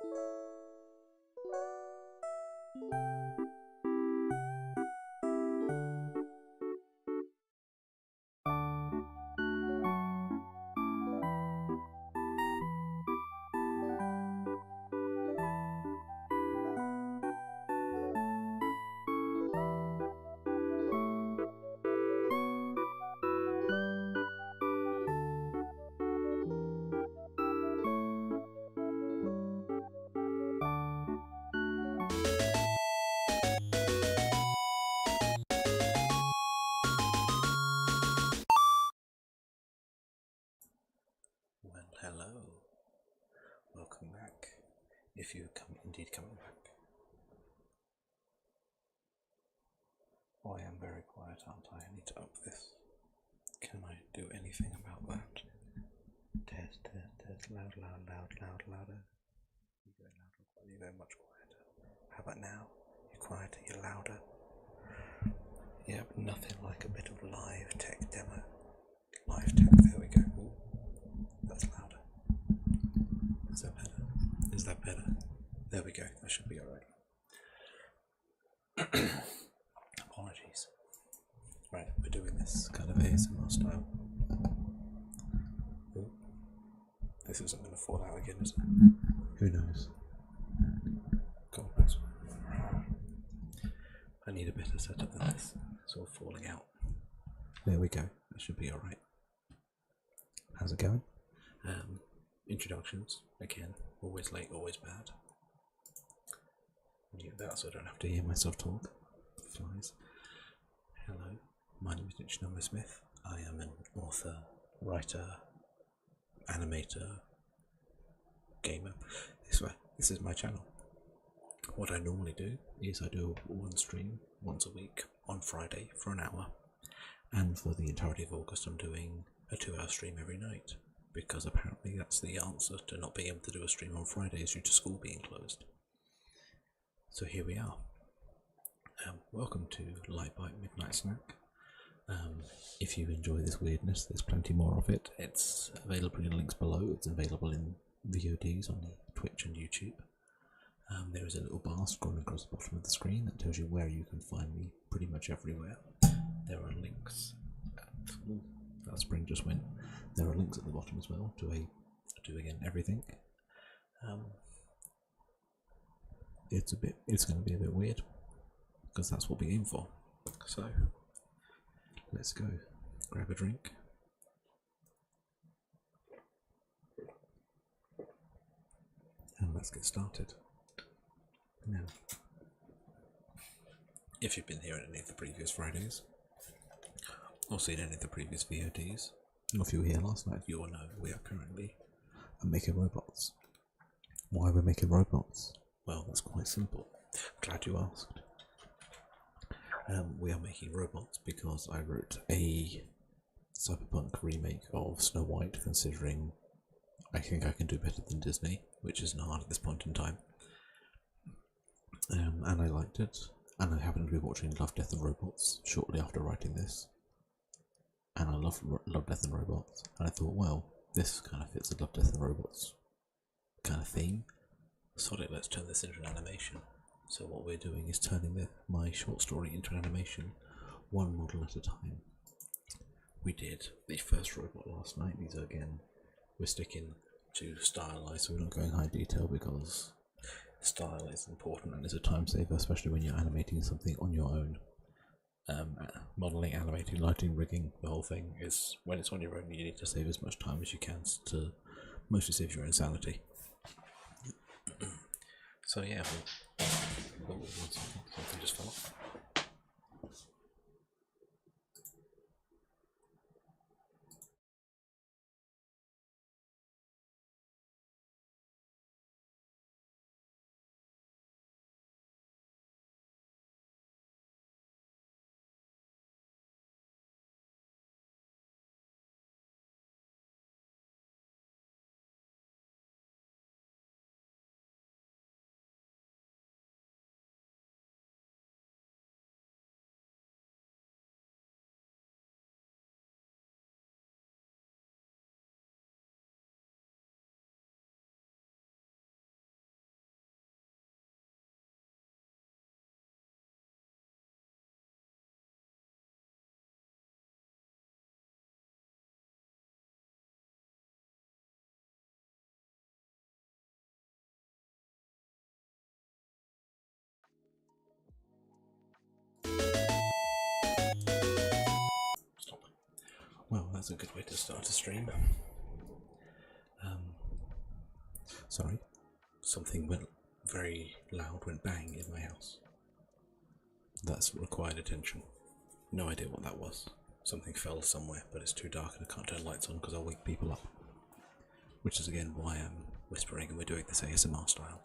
Well, hello. Welcome back, if you indeed coming back. Oh, I am very quiet, aren't I? I need to up this. Can I do anything about that? Test, loud, louder. You go louder, you go much quieter. How about now? You're quieter, you're louder. Yeah, but nothing like a bit of live tech demo. Live tech, there we go. Ooh, that's louder. Is that better? Is that better? There we go, that should be alright. Apologies. Right, we're doing this kind of ASMR style. Ooh. This isn't going to fall out again, is it? Who knows? God knows. I need a better setup than this. It's all falling out. There we go. That should be alright. How's it going? Introductions. Again, always late, always bad. Yeah, that so I don't have to hear myself talk. Flies. Hello, my name is Cennamo-Smith. I am an author, writer, animator, gamer. This is my channel. What I normally do is I do one stream once a week on Friday for an hour, and for the entirety of August I'm doing a 2-hour stream every night, because apparently that's the answer to not being able to do a stream on Fridays due to school being closed. So here we are. Welcome to Lite Byte Midnight Snack. If you enjoy this weirdness, there's plenty more of it. It's available in links below. It's available in VODs on Twitch and YouTube. There is a little bar scrolling across the bottom of the screen that tells you where you can find me pretty much everywhere. There are links that spring just went. There are links at the bottom as well to again everything. It's going to be a bit weird, because that's what we aim for. So let's go grab a drink and let's get started. Now, if you've been here at any of the previous Fridays or seen any of the previous VODs, or if you were here last night, you will know we are currently making robots. Why we're making robots? Well, that's quite simple. Glad you asked. We are making robots because I wrote a cyberpunk remake of Snow White, considering I think I can do better than Disney, which isn't hard at this point in time. And I liked it, and I happened to be watching Love, Death and Robots shortly after writing this, and I love Death and Robots, and I thought, well, this kind of fits the Love, Death and Robots kind of theme. Solid, let's turn this into an animation. So what we're doing is turning my short story into an animation, one model at a time. We did the first robot last night. These are, again, we're sticking to stylized, so we're not going high detail, because style is important and is a time saver, especially when you're animating something on your own. Modelling, animating, lighting, rigging, the whole thing is, when it's on your own, you need to save as much time as you can to mostly save your own sanity. So yeah, something just fell off. Well, that's a good way to start a stream. Sorry, something went very loud, went bang in my house. That's required attention. No idea what that was. Something fell somewhere, but it's too dark and I can't turn lights on because I'll wake people up. Which is again why I'm whispering and we're doing this ASMR style.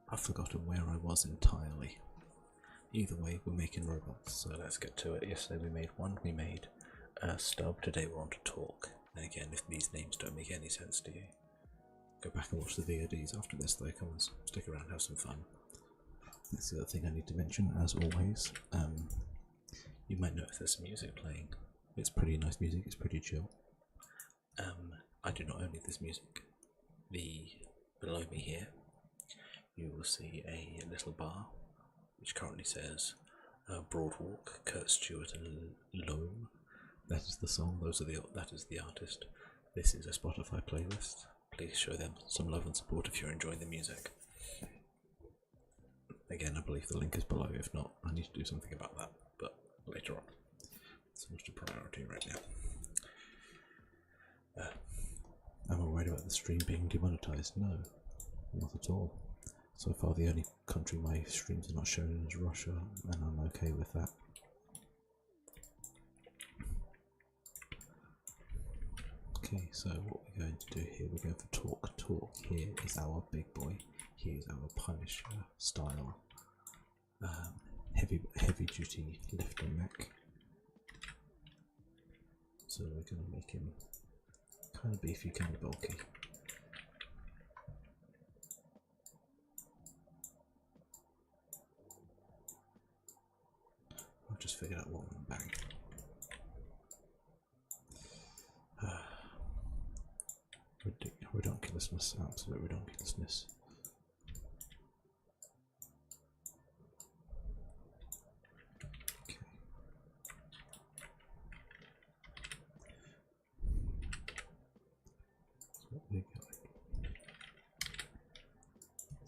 I've forgotten where I was entirely. Either way, we're making robots, so let's get to it. Yesterday we made one, we made a stub. Today we're on to talk. And again, if these names don't make any sense to you, go back and watch the VODs after this though. Come on, stick around, have some fun. That's the other thing I need to mention, as always. You might notice there's some music playing. It's pretty nice music, it's pretty chill. I do not own this music. Below me here, you will see a little bar, which currently says Broadwalk, Kurt Stewart and Loam. That is the song, that is the artist. This is a Spotify playlist. Please show them some love and support if you're enjoying the music. Again, I believe the link is below. If not, I need to do something about that, but later on. It's not a priority right now. Am I worried about the stream being demonetized? No, not at all. So far the only country my streams are not shown in is Russia, and I'm okay with that. Okay, so what we're going to do here, we're going for talk. Talk here is our big boy. Here is our Punisher style heavy duty lifter mech. So we're going to make him kind of beefy, kind of bulky. I've just figured out what went bang. Ridiculousness, absolute ridiculousness. Okay. So what we're going.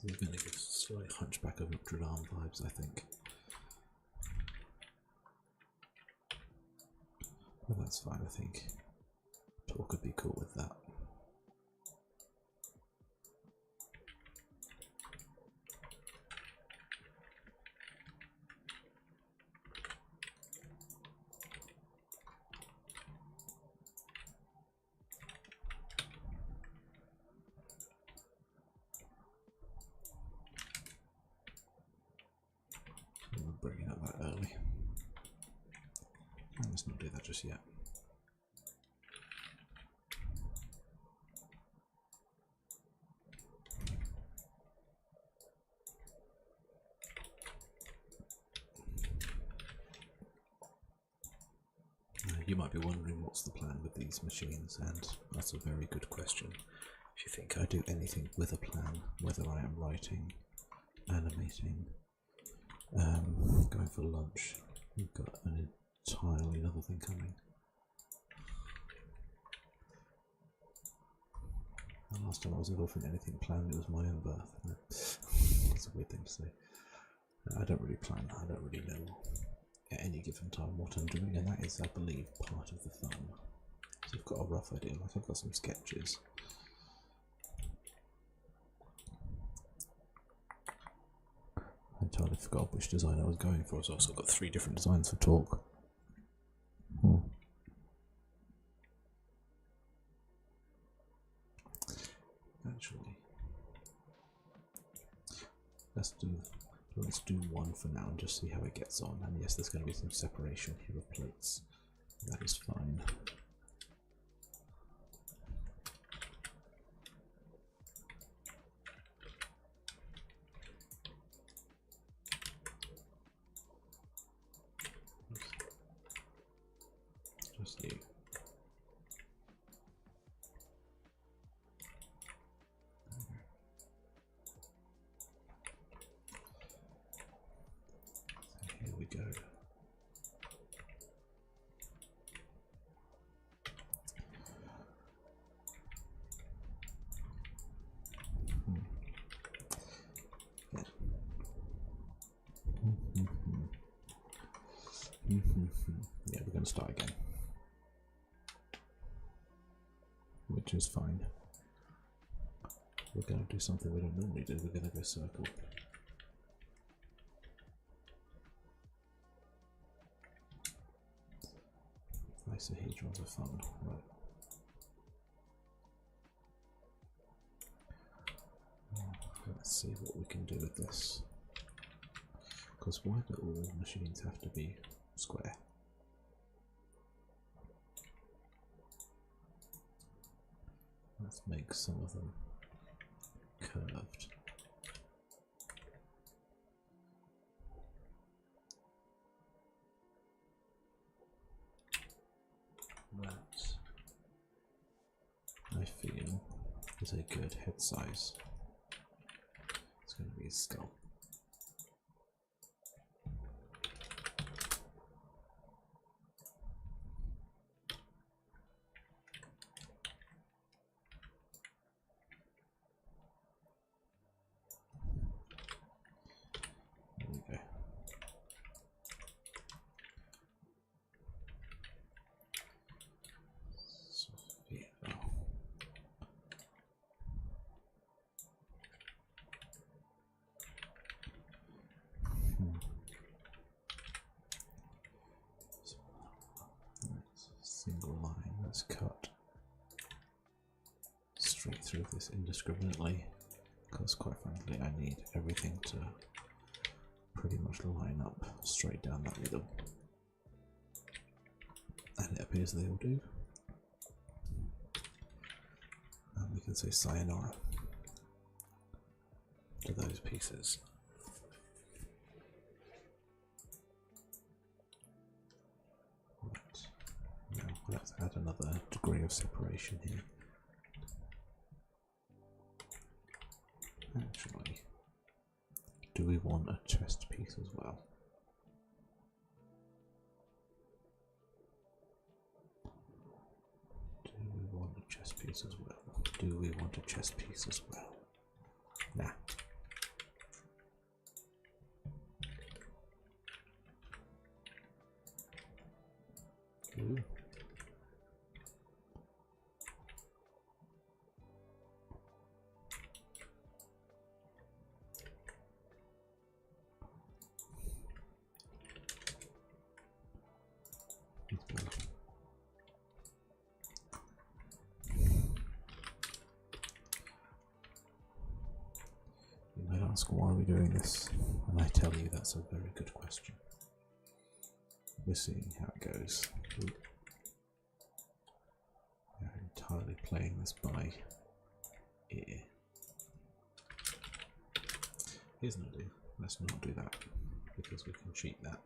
This is going to give slight Hunchback of Notre Dame vibes, I think. But that's fine, I think. Talk could be cool with that. Bringing it up that early. Let's not do that just yet. You might be wondering what's the plan with these machines, and that's a very good question. If you think I do anything with a plan, whether I am writing, animating, going for lunch, we've got an entirely another thing coming. The last time I was involved in anything planned, it was my own birth. That's a weird thing to say. I don't really plan, I don't really know at any given time what I'm doing, and that is, I believe, part of the fun. So I've got a rough idea, like I've got some sketches. I entirely forgot which design I was going for, so I've also got 3 different designs for talk. Actually, let's do one for now and just see how it gets on. And yes, there's going to be some separation here of plates. That is fine. Just you. So here we go. start again. Which is fine. We're going to do something we don't normally do. We're going to go circle. Isohedrons are fun, right? Let's see what we can do with this. Because why do all machines have to be square? Let's make some of them curved. That, I feel, is a good head size. It's going to be a skull. There we go. Single line, let's cut straight through this indiscriminately, because quite frankly I need everything to pretty much line up straight down that middle, and it appears they all do. And we can say sayonara to those pieces. Let's add another degree of separation here. Actually, do we want a chest piece as well? Do we want a chest piece as well? Do we want a chest piece as well? Nah. Ooh. You might ask, why are we doing this? And I tell you, that's a very good question. We're seeing how it goes. We're entirely playing this by ear. Here's an idea. Let's not do that, because we can cheat that.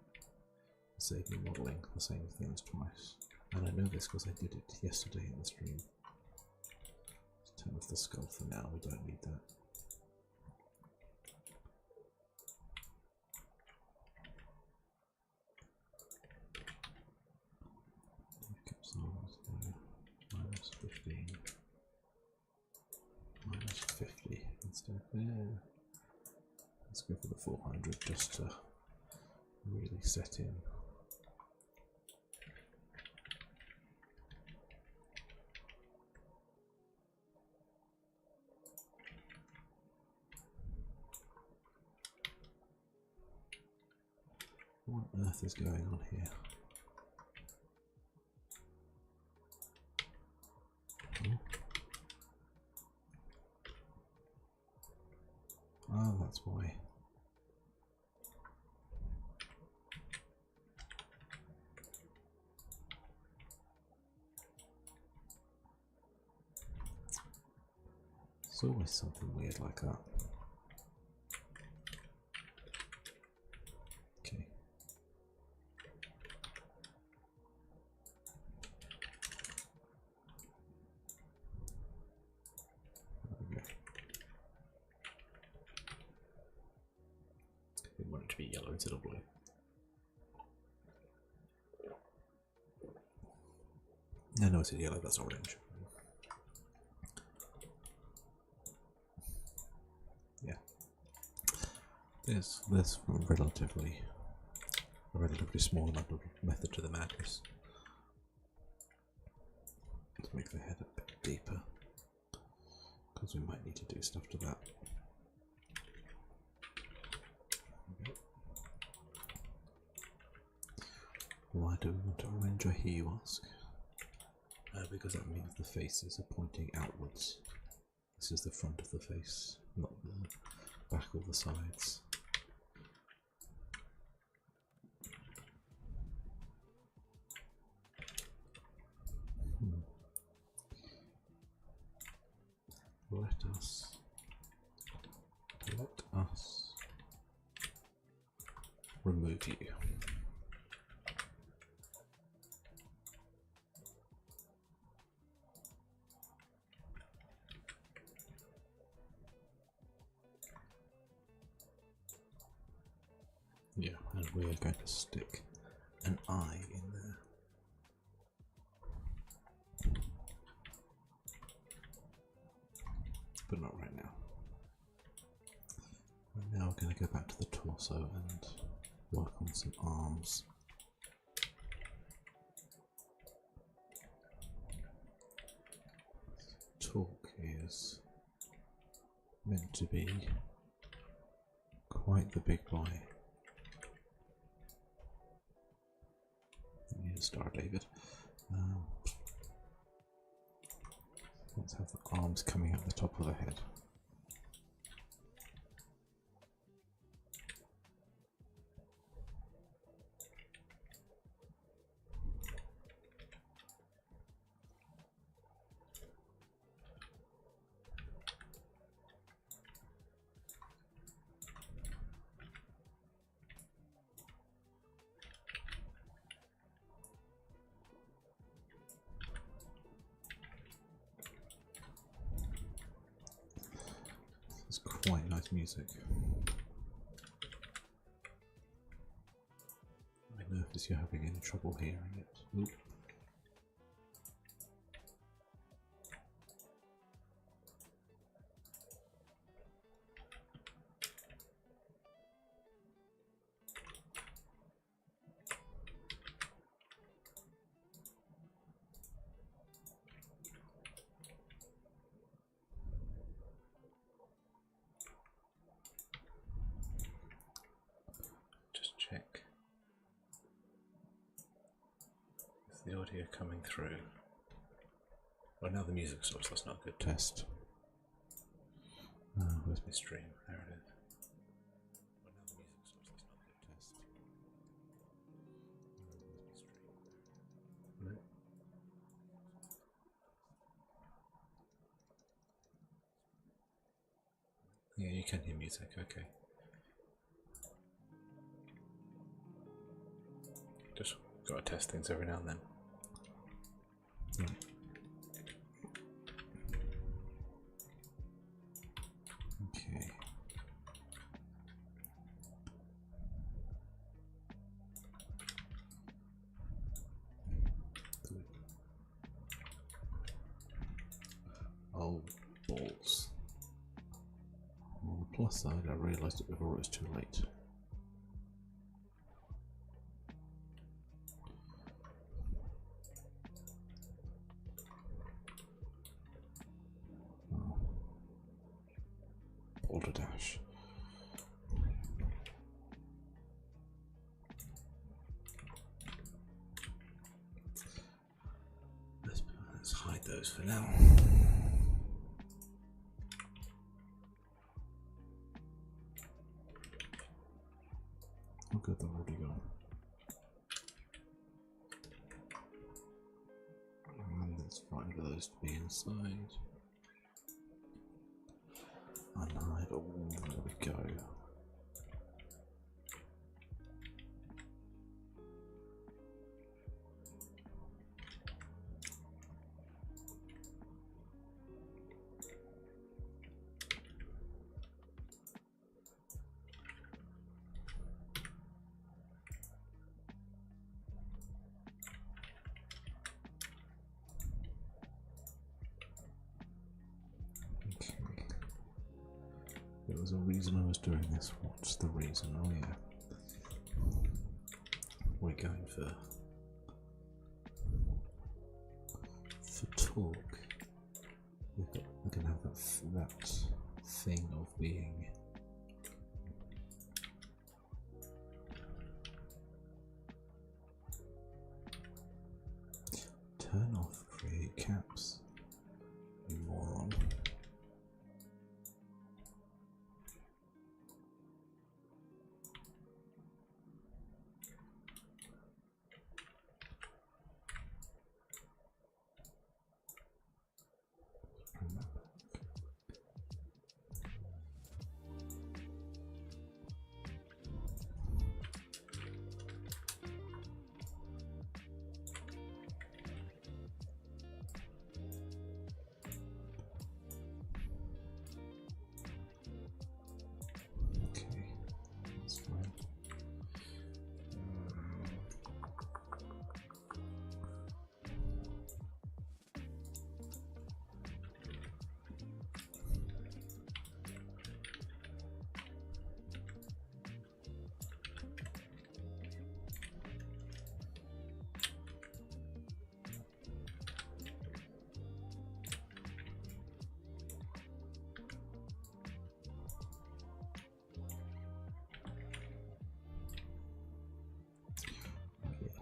Save me modelling the same things twice. And I know this because I did it yesterday in the stream. Let's turn off the skull for now, we don't need that. Minus 15. Minus 50 instead. Yeah. Let's go for the 400 just to really set in. What on earth is going on here? Oh, that's why. It's always something weird like that. Okay. There we go. We want it to be yellow instead of blue. No, I said yellow, that's orange. Yeah. There's a relatively small amount of method to the madness. Let's make the head a bit deeper, because we might need to do stuff to that. Okay. Why do we want to orange, I hear you ask? Because that means the faces are pointing outwards. This is the front of the face, not the back or the sides. Let us remove you. Yeah, and we are going to stick an eye in there. But not right now. And now we're going to go back to the torso and work on some arms. Talk is meant to be quite the big boy. I need a star, David. Let's have the arms coming out the top of the head. It's quite nice music. I notice you're having any trouble hearing it. Oop. Check. Is the audio coming through? Oh, now the music stops. That's not a good test. Where's my stream? There it is. Oh, now the music stops. That's not a good test. Where's my stream? No. Yeah, you can hear music. Okay. Just gotta test things every now and then. Right. Okay. Oh, balls. On the plus side, I realised it before it was too late. Dash. Let's hide those for now. Oh good, they're already gone. And it's fine for those to be inside. Unhide. Oh, there we go. There was a reason I was doing this. What's the reason? Oh yeah. We're going for talk, we're going to have that thing of being turn off create caps, you moron.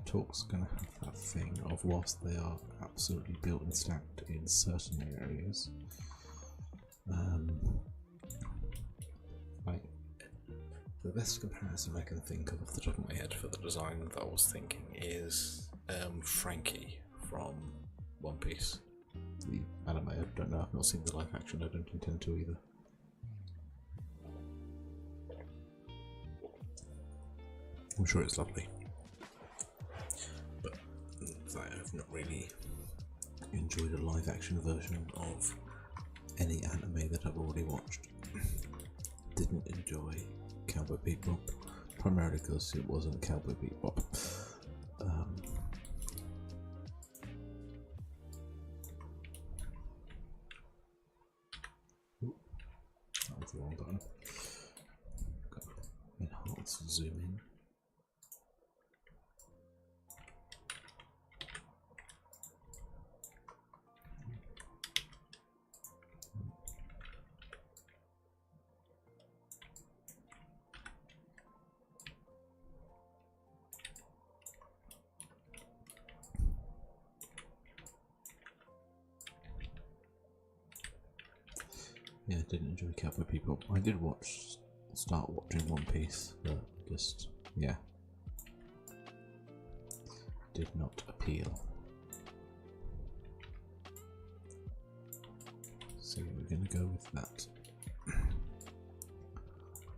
Talk's going to have that thing of, whilst they are absolutely built and stacked in certain areas, like the best comparison I can think of off the top of my head for the design that I was thinking is Frankie from One Piece. The anime, I don't know, I've not seen the live action, I don't intend to either. I'm sure it's lovely. I've not really enjoyed a live action version of any anime that I've already watched. Didn't enjoy Cowboy Bebop, primarily because it wasn't Cowboy Bebop. That was the wrong button. Enhance, zoom in. Yeah, I didn't enjoy Cowboy Bebop. I did start watching One Piece, but just, yeah, did not appeal. So we're going to go with that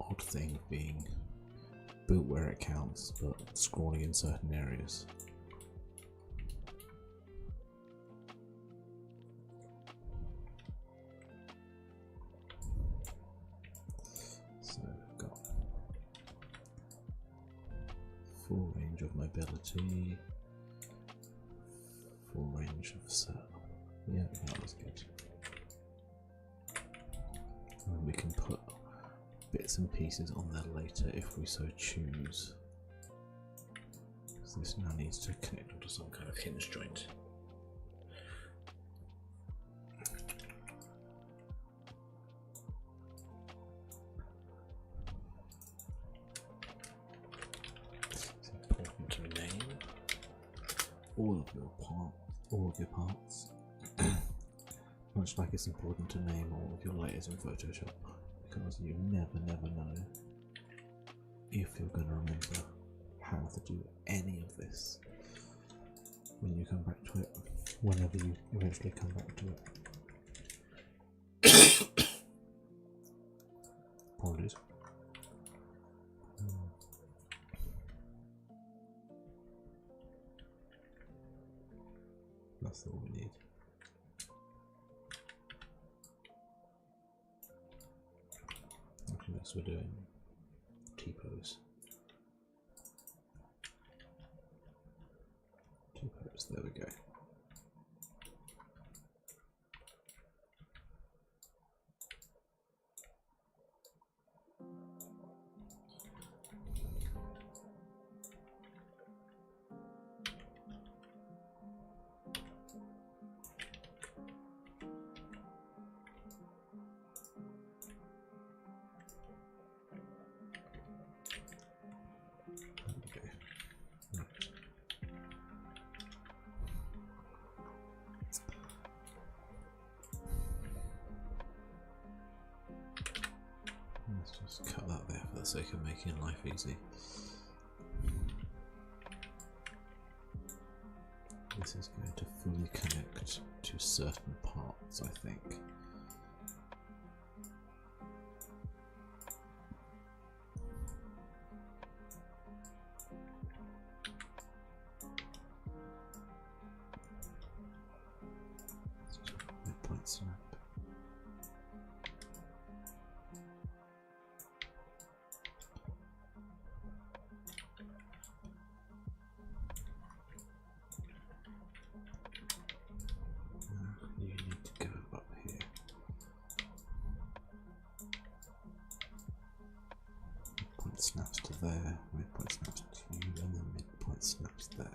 odd thing being built where it counts, but scrolling in certain areas. Full range of mobility, full range of set. Yeah, that was good. And we can put bits and pieces on there later if we so choose. So this now needs to connect onto some kind of hinge joint. All of your parts, much like it's important to name all of your layers in Photoshop, because you never know if you're going to remember how to do any of this when you come back to it, whenever you eventually come back to it. Apologies. That's all we need. Okay, next we're doing T-pose. T-pose, there we go. Let's just cut that there for the sake of making life easy. This is going to fully connect to certain parts, I think. Midpoint snap. You need to go up here. Midpoint snaps to there, midpoint snaps to you, and then midpoint snaps there.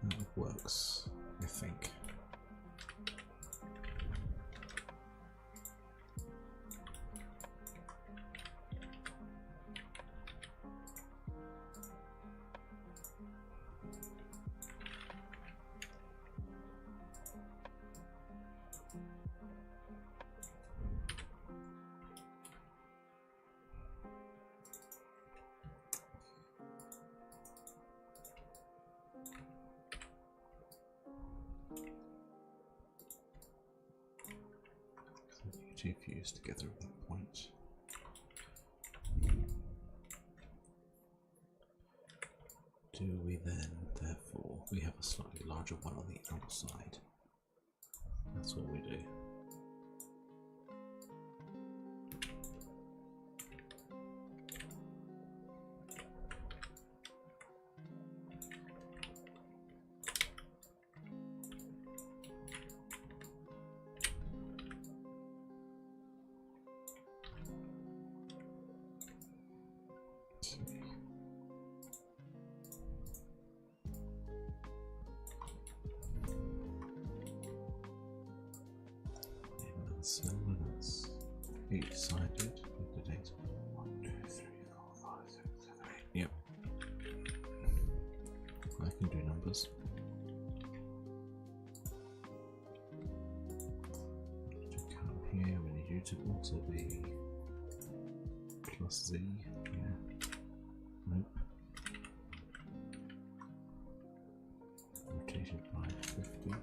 That works, I think. Two fuse together at that point. Do we then, therefore, we have a slightly larger one on the outside. That's what we do. So that's 8-sided with the data. 1, 2, 3, 4, 5, 6, 7, 8. Yep. I can do numbers. To come here, we need you to also be plus Z. Yeah. Nope. Rotated by 50.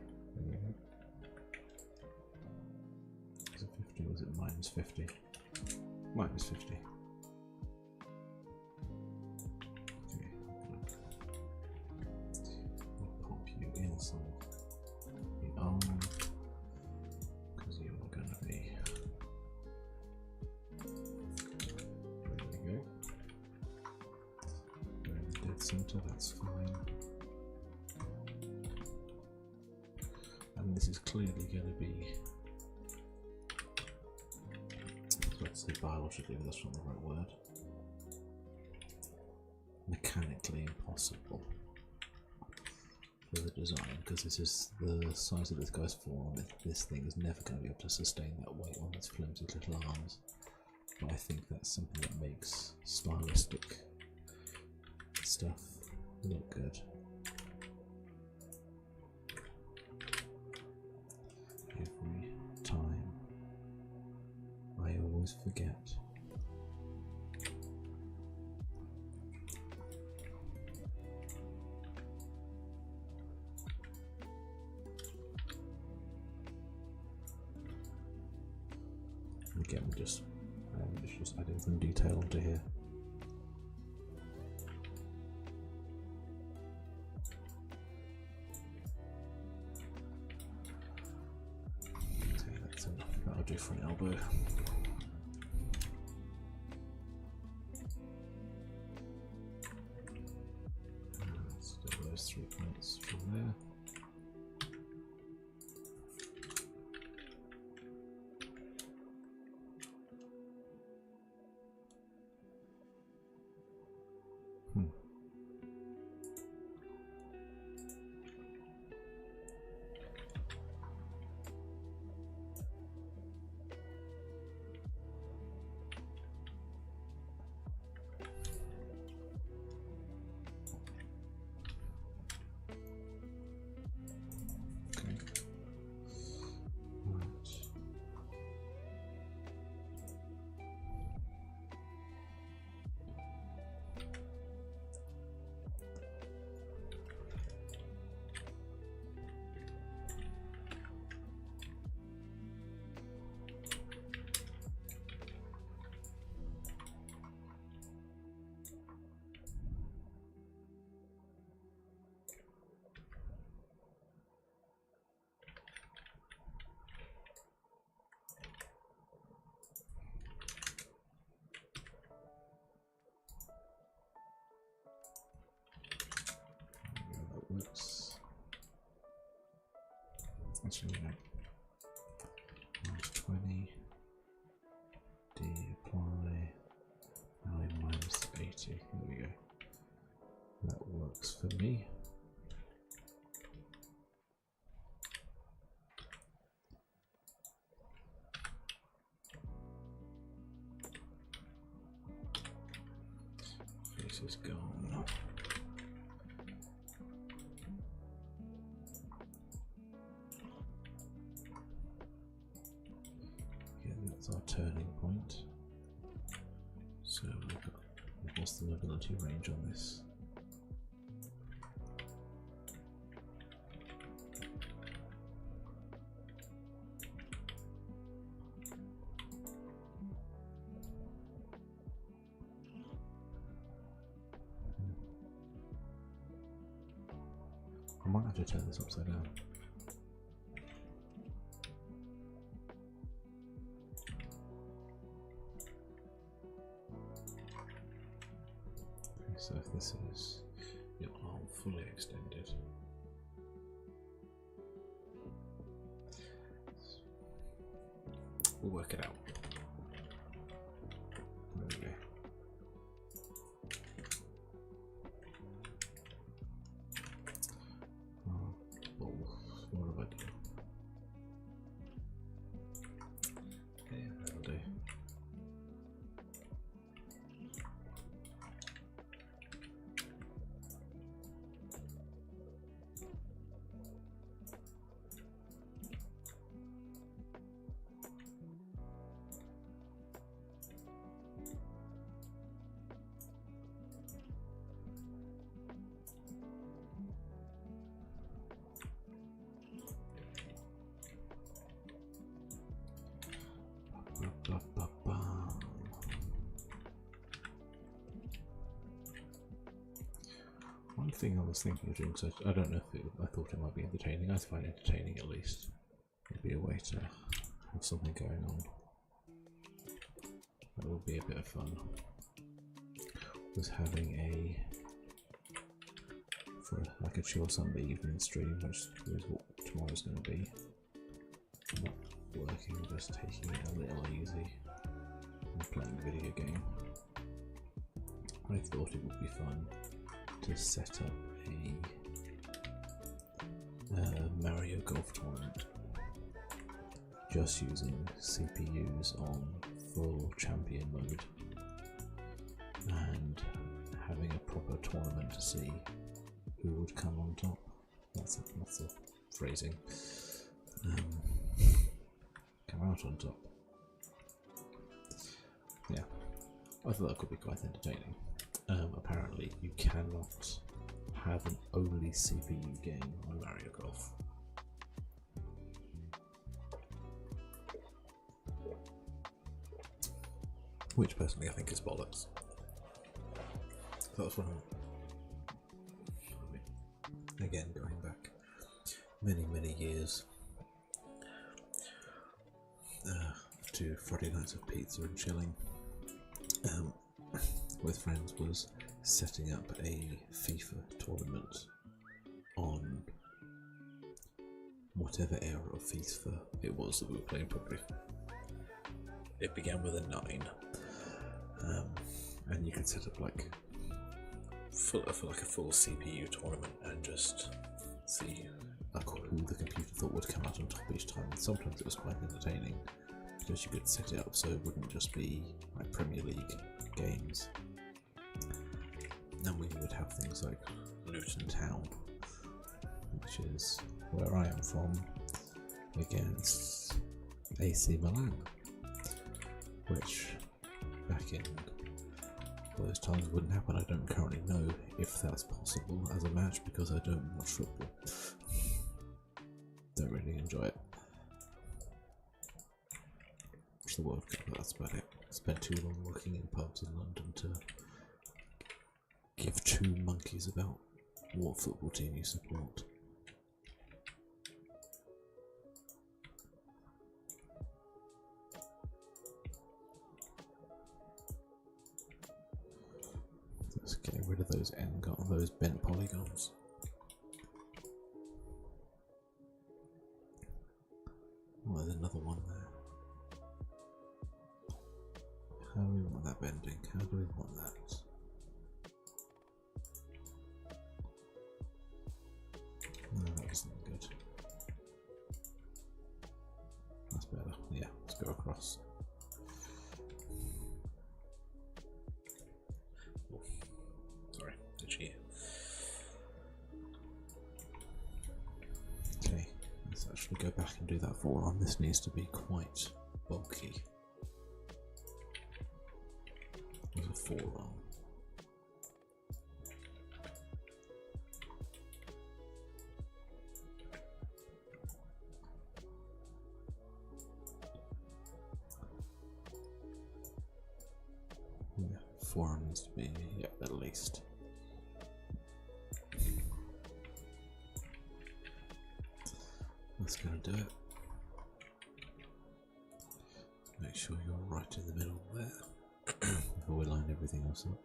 Was it minus 50? Minus 50. Okay, we'll pop you inside the arm because you are going to be. There we go. We're in the dead center, that's fine. And this is clearly going to be. Let's say biologically, but that's not the right word. Mechanically impossible for the design, because this is the size of this guy's forearm. This thing is never going to be able to sustain that weight on its flimsy little arms. But I think that's something that makes stylistic stuff look good. Every time. I always forget. Again, we're just adding some detail onto here. Okay, that's enough. That'll do for an elbow. minus 3 points from there. Works. Actually, no. Minus 20. D apply. Now minus 80. There we go. That works for me. Face is gone. That's our turning point. So what's the mobility range on this? I might have to turn this upside down. So if this is your arm fully extended, we'll work it out. There we go. What have I done? Okay, that'll do. One thing I was thinking of doing, because I don't know if I thought it might be entertaining. I find it entertaining at least. It'd be a way to have something going on. That would be a bit of fun. Was having for like a chill Sunday evening stream, which is what tomorrow's going to be. Not working, just taking it a little easy and playing a video game. I thought it would be fun to set up a Mario Golf tournament just using CPUs on full champion mode and having a proper tournament to see who would come on top. That's the phrasing. Come out on top. Yeah, I thought that could be quite entertaining. Apparently you cannot have an only CPU game on Mario Golf. Which personally I think is bollocks. That was one of again going back many years to Friday nights of pizza and chilling with friends, was setting up a FIFA tournament on whatever era of FIFA it was that we were playing probably. It began with a 9, and you could set up like for like a full CPU tournament and just see like who the computer thought would come out on top each time. And sometimes it was quite entertaining because you could set it up so it wouldn't just be like Premier League games. And we would have things like Luton Town, which is where I am from, against AC Milan, which back in those times wouldn't happen. I don't currently know if that's possible as a match because I don't watch football. Don't really enjoy it. Watch the World Cup, that's about it. Spent too long working in pubs in London to give two monkeys about what football team you support. Just getting rid of those those bent polygons. Oh, there's another one there. How do we want that bending? How do we want that? No, that isn't good. That's better. Yeah, let's go across. Oh, sorry, itchy. Okay, let's actually go back and do that forearm. This needs to be quite bulky. There's a forearm. Yeah, forearm needs to be, yeah, at least. That's gonna do it. Make sure you're right in the middle there. Before we line everything else up.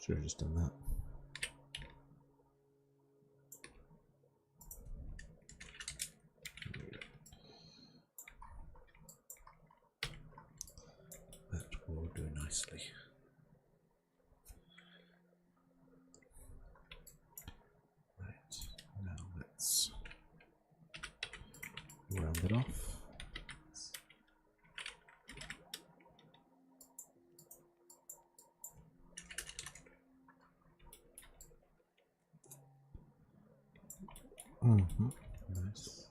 Should have just done that. That will do nicely. Round it off. Nice.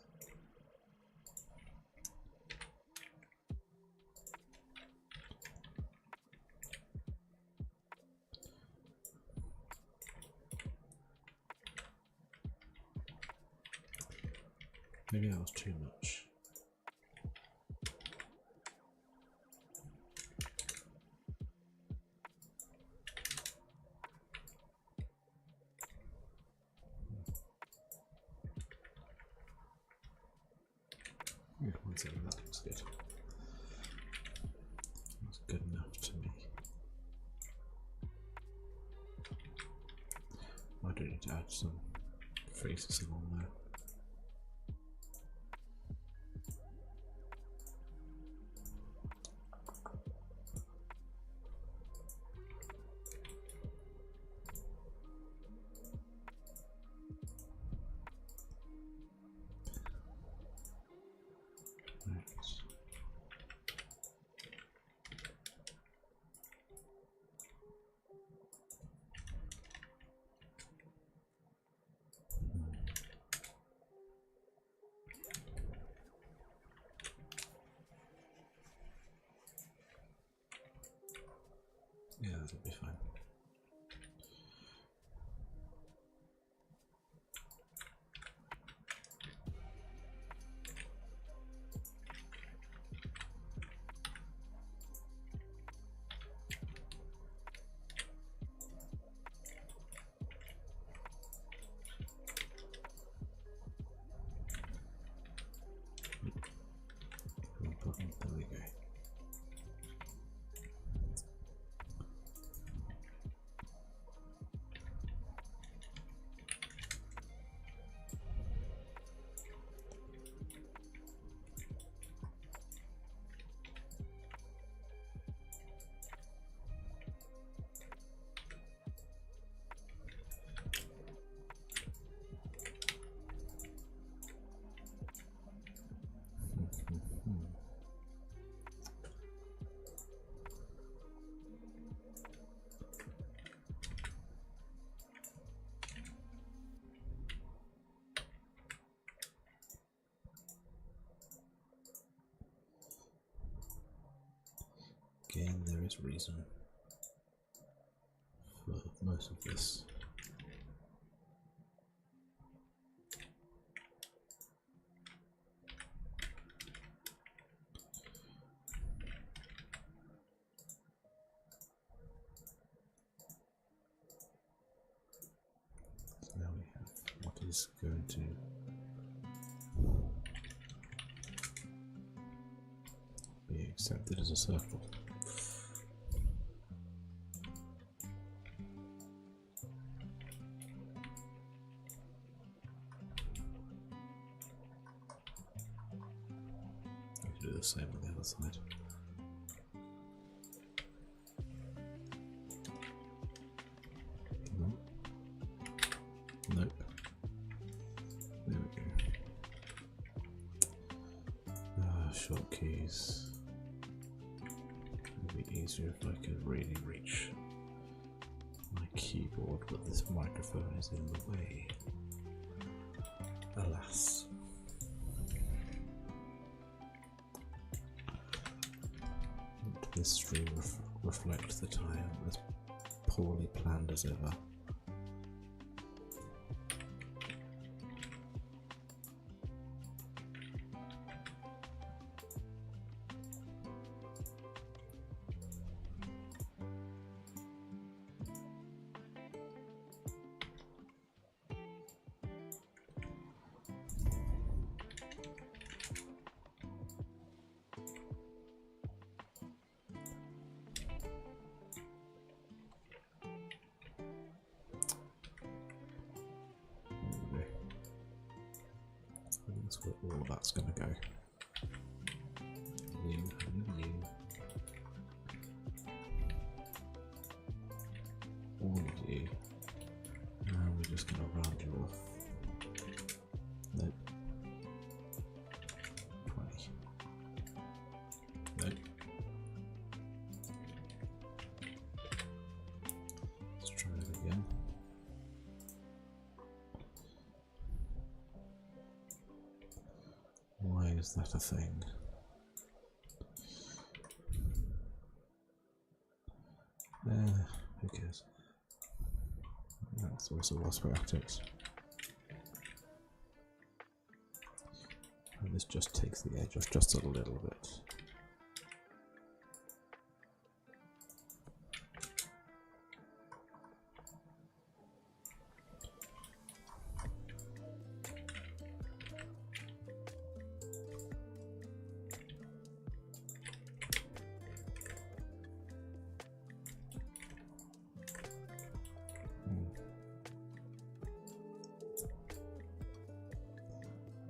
Maybe that was too much. That looks good. That's good enough to me. I do need to add some faces along there. Yeah, that'll be fine. Again, there is reason for most of this. So now we have what is going to be accepted as a circle. Do the same on the other side. No. Nope. There we go. Short keys. It would be easier if I could really reach my keyboard, but this microphone is in the way. Alas. This stream reflects the time as poorly planned as ever. That's where all of that's going to go. You. All of you. And we're just going to round you off. Nope. 20. Nope. Let's try it again. Why is that a thing? Who cares? That's also was practice. And this just takes the edge off just a little bit.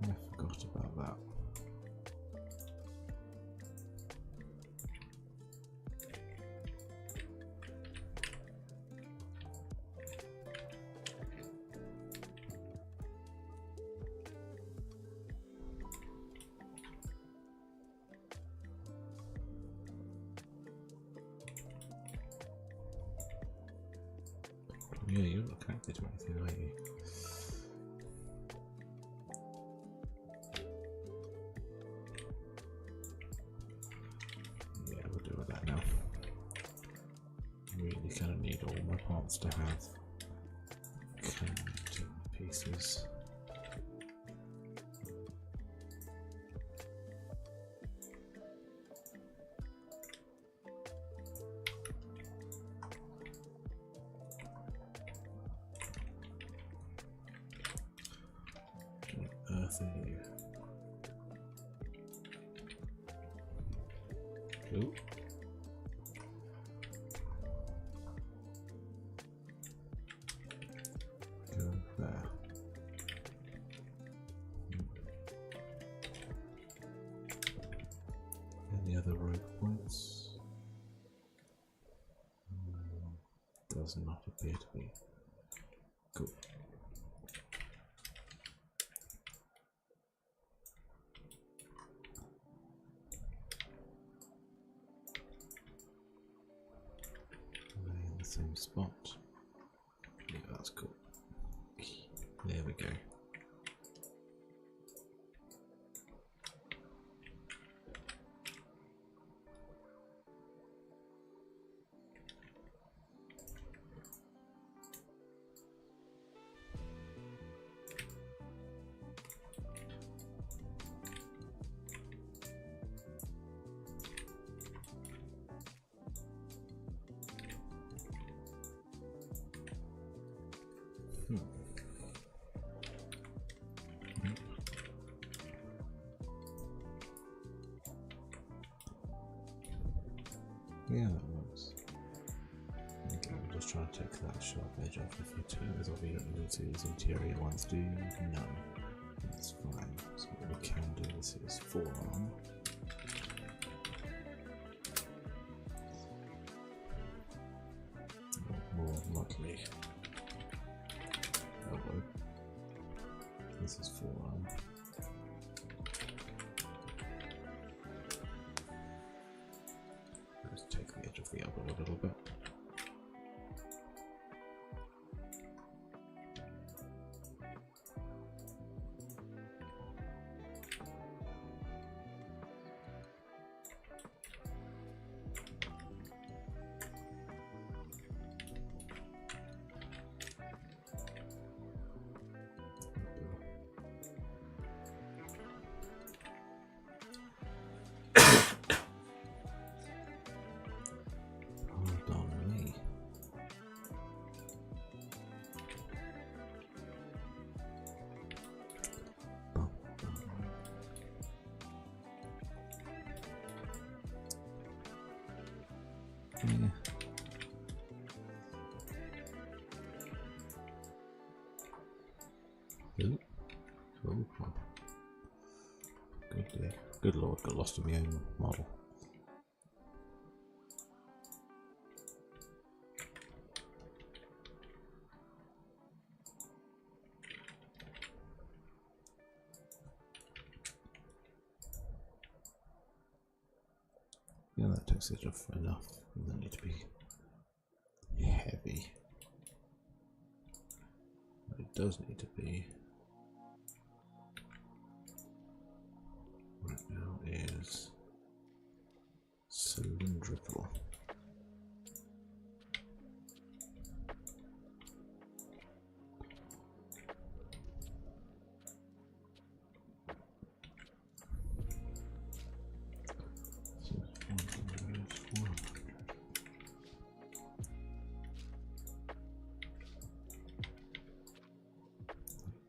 I forgot about that. Yeah, you're not connected to anything, are you? Yeah, we'll do with that now. Really kind of need all my parts to have connecting pieces. Earth are you? Ooh. Go there. Any other rogue points? Does not appear to be. Cool. In the same spot. Yeah, that's cool. There we go. interior ones do? None. That's fine. So what we can do, this is forearm. More likely elbow. This is forearm. Let's take the edge of the elbow a little bit. Yeah. Ooh. Ooh. Good dear. Good lord, got lost in my own model. Yeah, that takes it off enough. It doesn't need to be heavy. What it does need to be right now is cylindrical.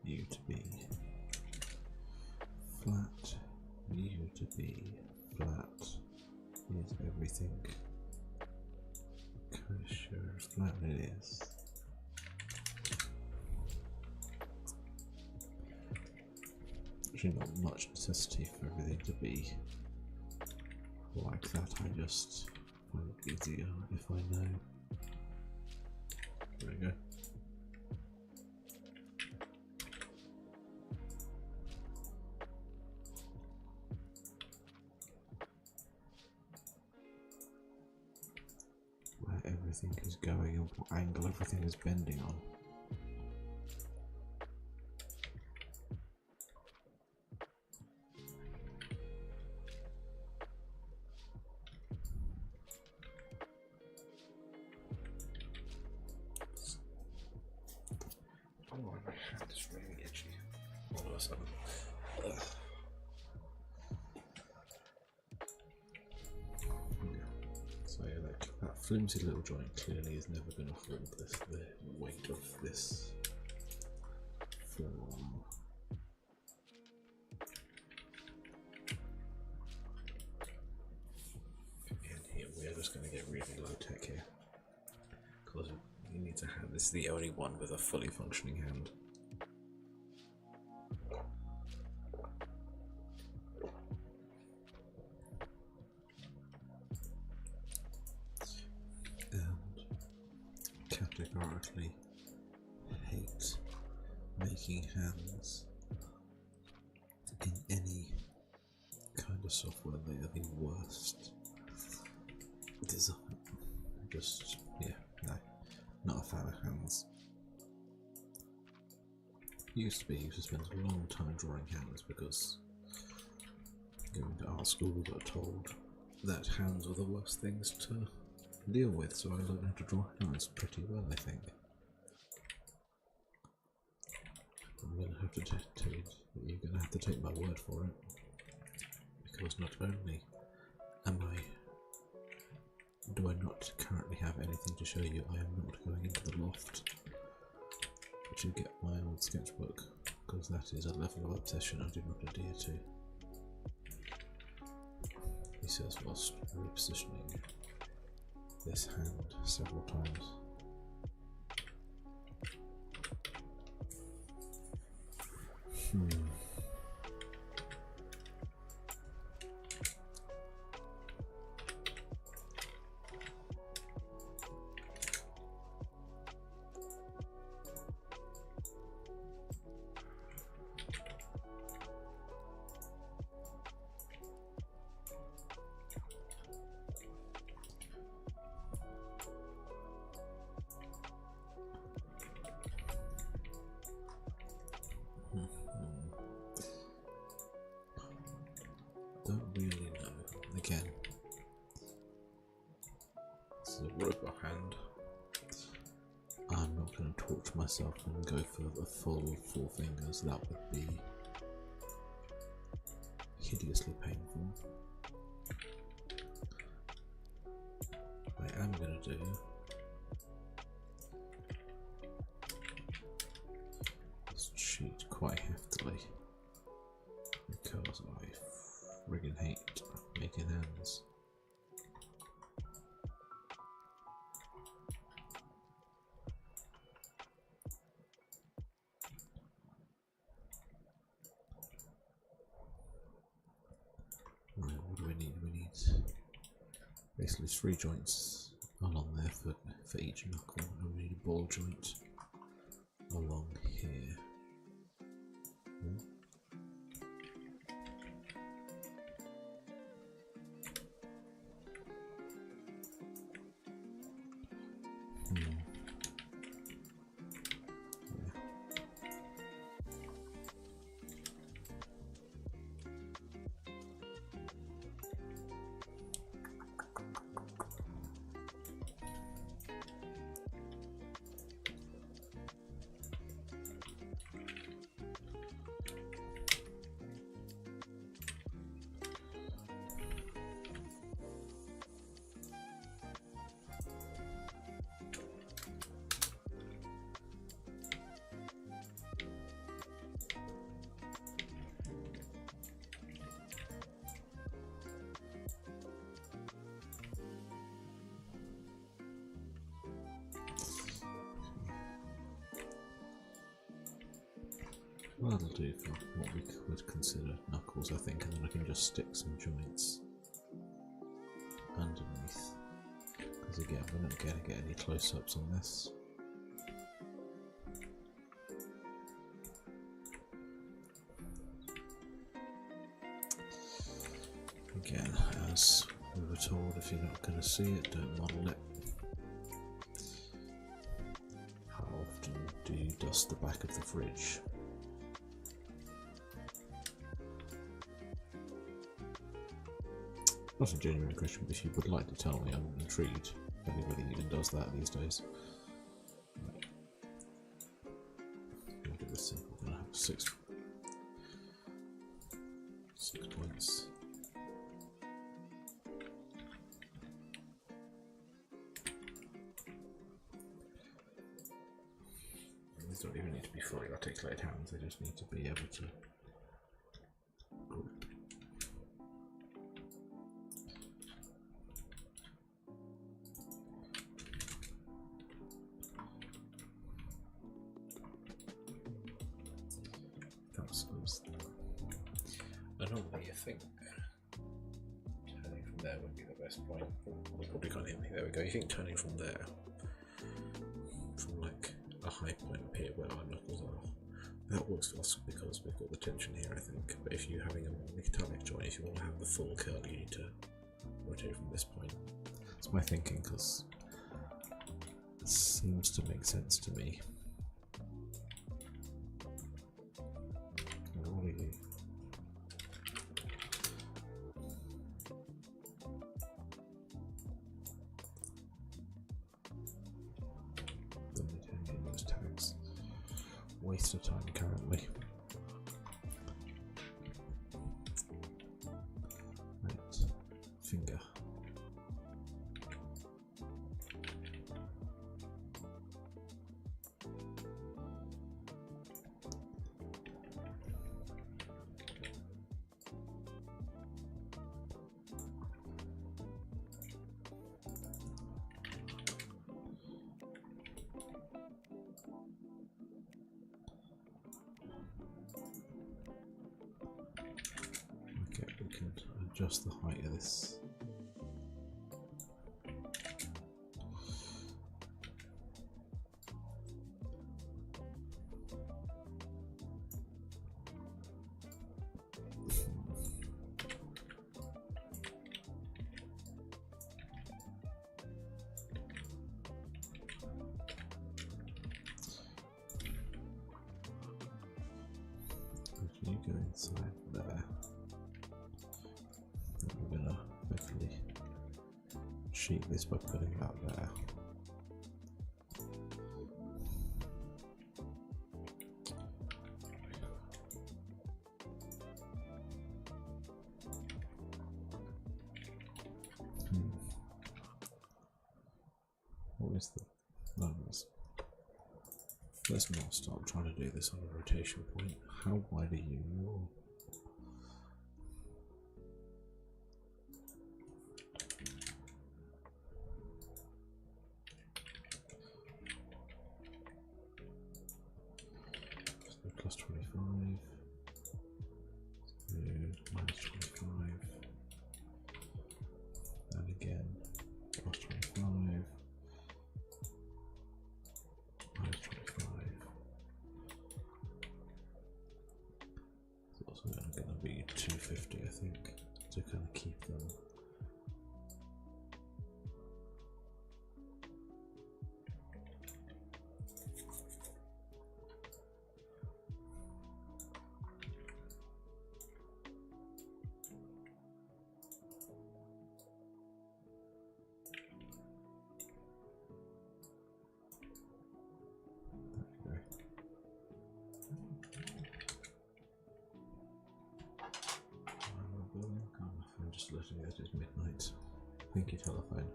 You to be flat, you to be flat, is everything kosher, flat it is. Actually not much necessity for everything to be like that, I just find it easier if I know. There we go. Everything is going and what angle everything is bending on. Oh, my hand is really itchy all of a sudden. So yeah, that flimsy little joint clearly is never going to hold the weight of this forearm. And here we are just going to get really low tech here, because you need to have this is the only one with a fully functioning hand. Categorically hate making hands in any kind of software. They are the worst design. Just, yeah, no, not a fan of hands. Used to spend a long time drawing hands because going to art school we got told that hands were the worst things to deal with, so I learned how to draw hands pretty well, I think. I'm going to have to tell you that you're going to have to take my word for it, because not only do I not currently have anything to show you, I am not going into the loft to get my old sketchbook, because that is a level of obsession I do not adhere to. He says whilst repositioning this hand several times. Don't really know. Again, this is a robot hand. I'm not going to torture myself and go for the full 4 fingers. That would be hideously painful. What I am going to do is cheat quite heftily because I friggin' hate making hands. Right, what do we need? We need basically 3 joints along there for each knuckle, and we need a ball joint along here. Well, that'll do for what we would consider knuckles, I think, and then I can just stick some joints underneath. Because again, we're not going to get any close-ups on this. Again, as we were told, if you're not going to see it, don't model it. How often do you dust the back of the fridge? Not a genuine question, but if you would like to tell me, I'm intrigued if anybody even does that these days. Right. Look at this thing, we're going to have 6 points. These don't even need to be fully articulated hands, they just need to be able to grip. Normally, I think turning from there would be the best point. You probably can't hear me. There we go. You think turning from there, from like a high point up here where our knuckles are, that works for us because we've got the tension here, I think. But if you're having a more metallic joint, if you want to have the full curl, you need to rotate from this point. That's my thinking, because it seems to make sense to me. What are you? Waste of time currently. Right, finger. adjust the height of this. You go inside there. And we're gonna hopefully sheet this by putting that there. What is the numbers? Let's not start trying to do this on a rotation point. How wide are you? So plus 25. So minus 25. And again, plus 25. Minus 25. It's also going to be 250, I think, to kind of keep them. I'm just looking at it, it's midnight. Thank you, telephone.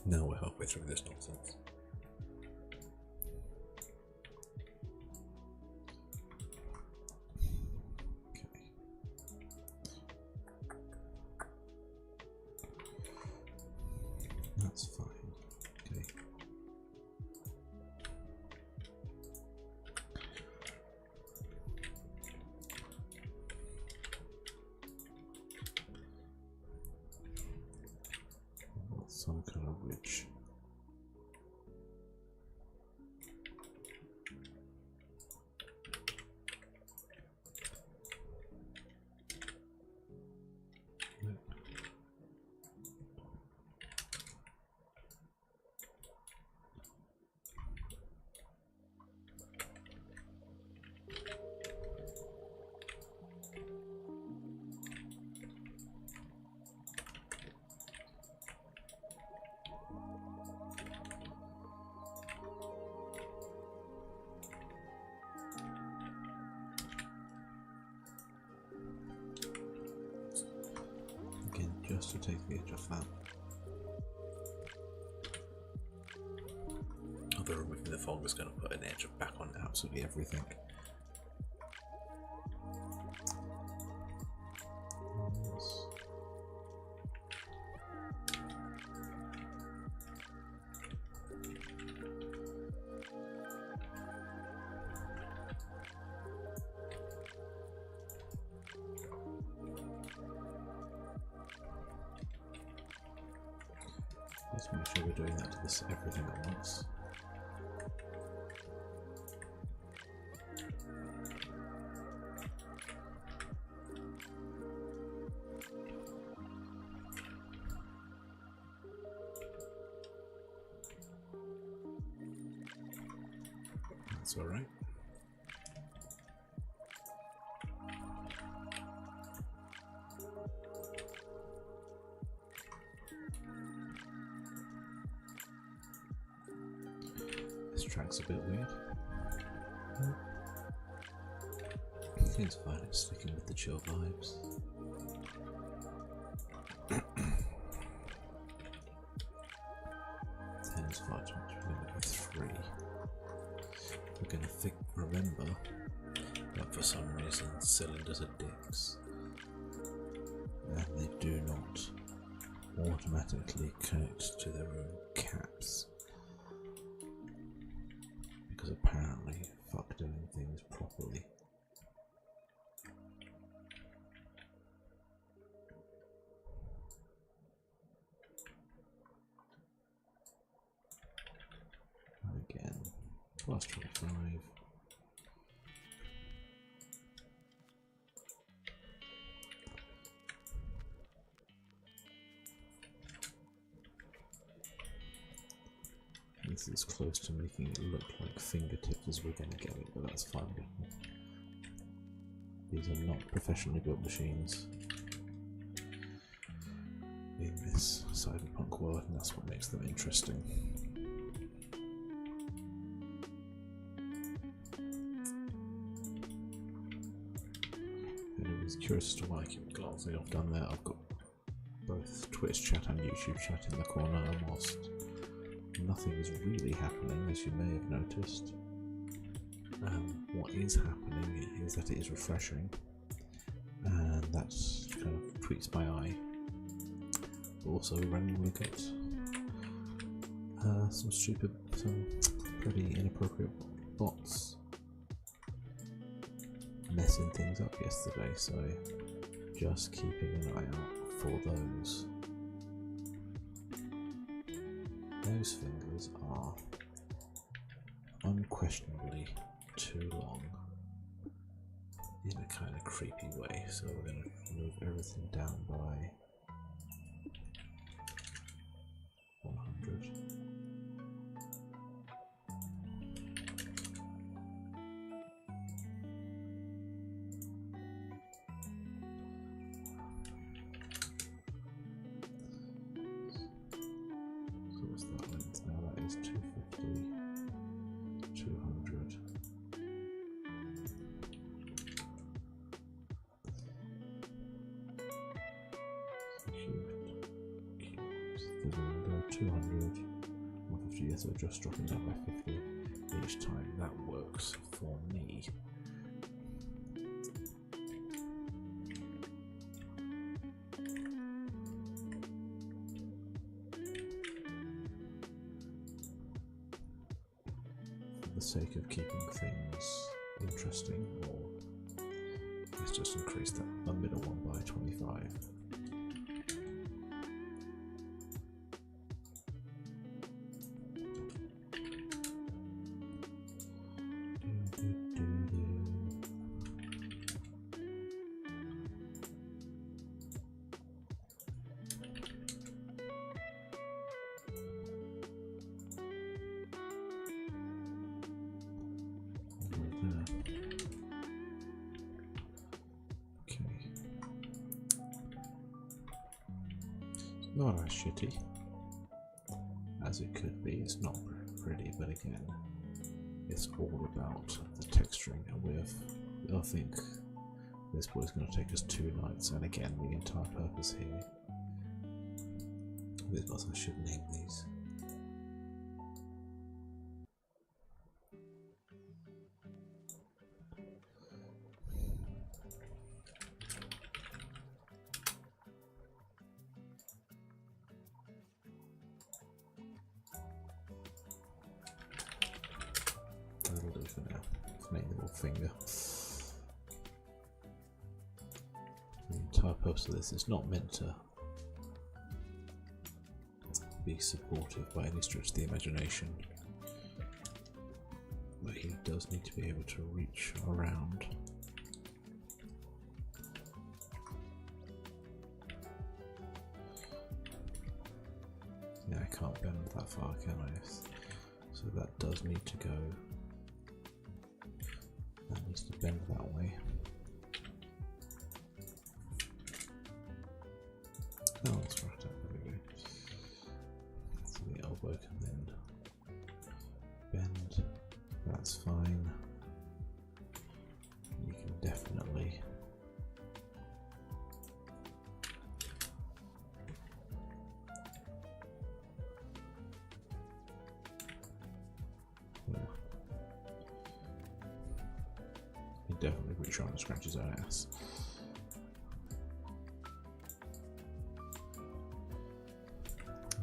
Now we're halfway through this nonsense. Okay. That's fine. Okay. Some kind of ridge. Yep. Again, just to take the edge off that. Although removing the fog is going to put an edge back on absolutely everything. Let's make sure we're doing that to this everything at once. That's all right. This track's a bit weird. I think it's fine, it's sticking with the chill vibes. Ten is far too much, we're going to go 3. We're going to remember that for some reason cylinders are dicks. And they do not automatically connect to their own caps. Because apparently fuck doing things properly. Again, plus 25. This is close to making it look like fingertips as we're going to get it, but that's fine. These are not professionally built machines in this cyberpunk world, and that's what makes them interesting. And I was curious as to why I keep glancing off down there. I've got both Twitch chat and YouTube chat in the corner, and whilst nothing is really happening, as you may have noticed, what is happening is that it is refreshing, and that kind of tweaks my eye. Also randomly got some pretty inappropriate bots messing things up yesterday, so just keeping an eye out for those. Those fingers are unquestionably too long in a kind of creepy way, so we're going to move everything down by 100. So what's that length now? That is 250, 200. So 200, 150, yes, so just dropping down by 50 each time. That works for me. For the sake of keeping things interesting, or let's just increase the middle one by 25. Not as shitty as it could be. It's not pretty, but again, it's all about the texturing, and I think this boy's going to take us 2 nights, and again, the entire purpose here, because I should name these. That'll do for now. Let's name the little finger. The entire purpose of this is not meant to be supportive by any stretch of the imagination, but he does need to be able to reach around. Yeah, I can't bend that far, can I? So that does need to go. That needs to bend that way. Oh, that's right. There we go. So the elbow can then bend. That's fine. You can definitely pretty sure I'm scratch his own ass.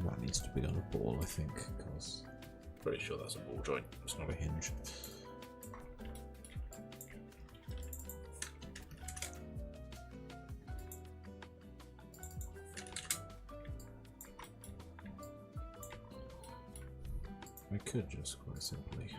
That needs to be on a ball, I think, because pretty sure that's a ball joint. It's not a hinge. could just quite simply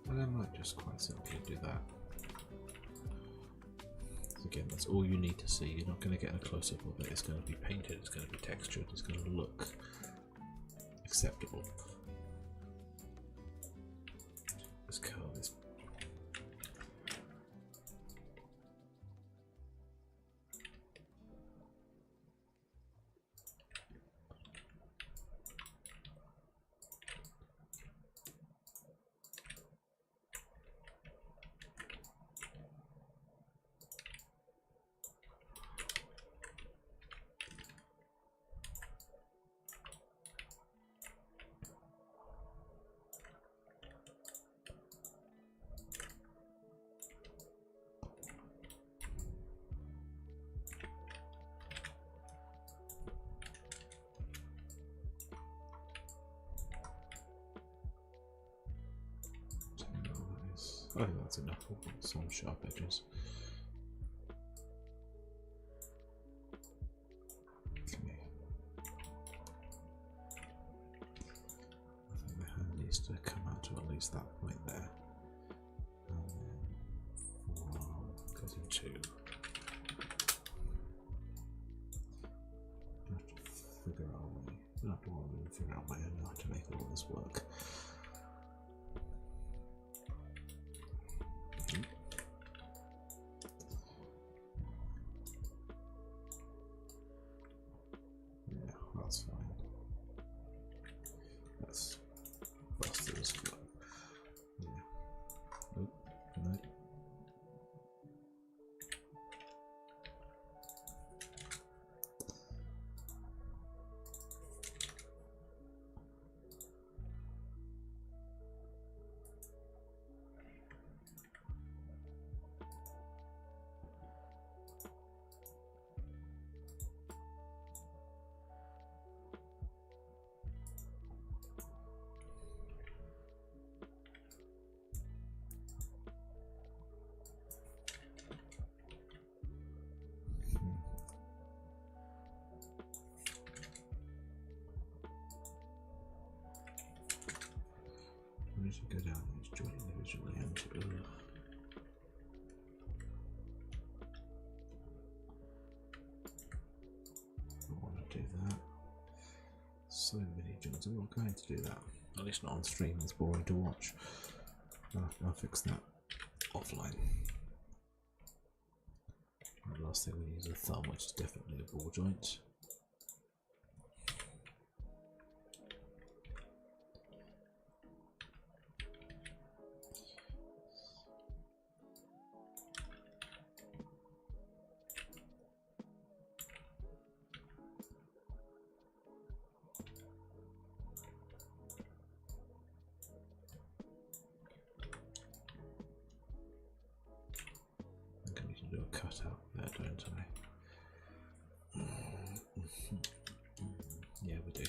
I might just quite simply do that. Again, that's all you need to see. You're not going to get a close-up of it. It's going to be painted, it's going to be textured, it's going to look acceptable. This curve is I think that's enough. We'll put some sharp edges. Okay. I think the hand needs to come out to at least that point there. And then goes into. I have to figure out a way. I have to figure out a way how to make all this work. That's fine. That's faster as well. Yeah. Oh, no. I need to go down each joint individually and I want to do that. So many joints. I'm not going to do that. At least not on stream. It's boring to watch. I'll fix that offline. And the last thing we need is a thumb, which is definitely a ball joint. Do a cutout there, don't I? Yeah, we do.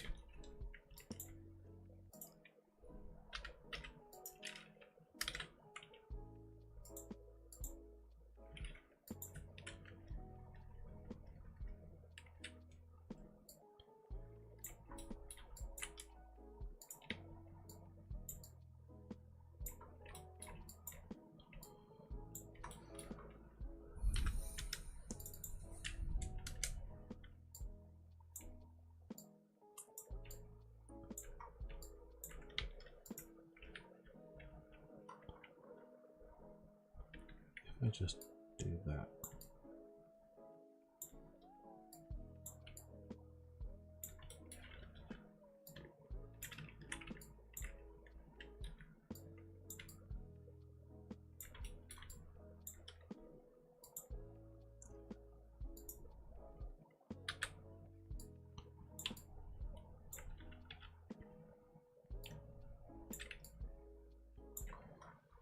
I just do that.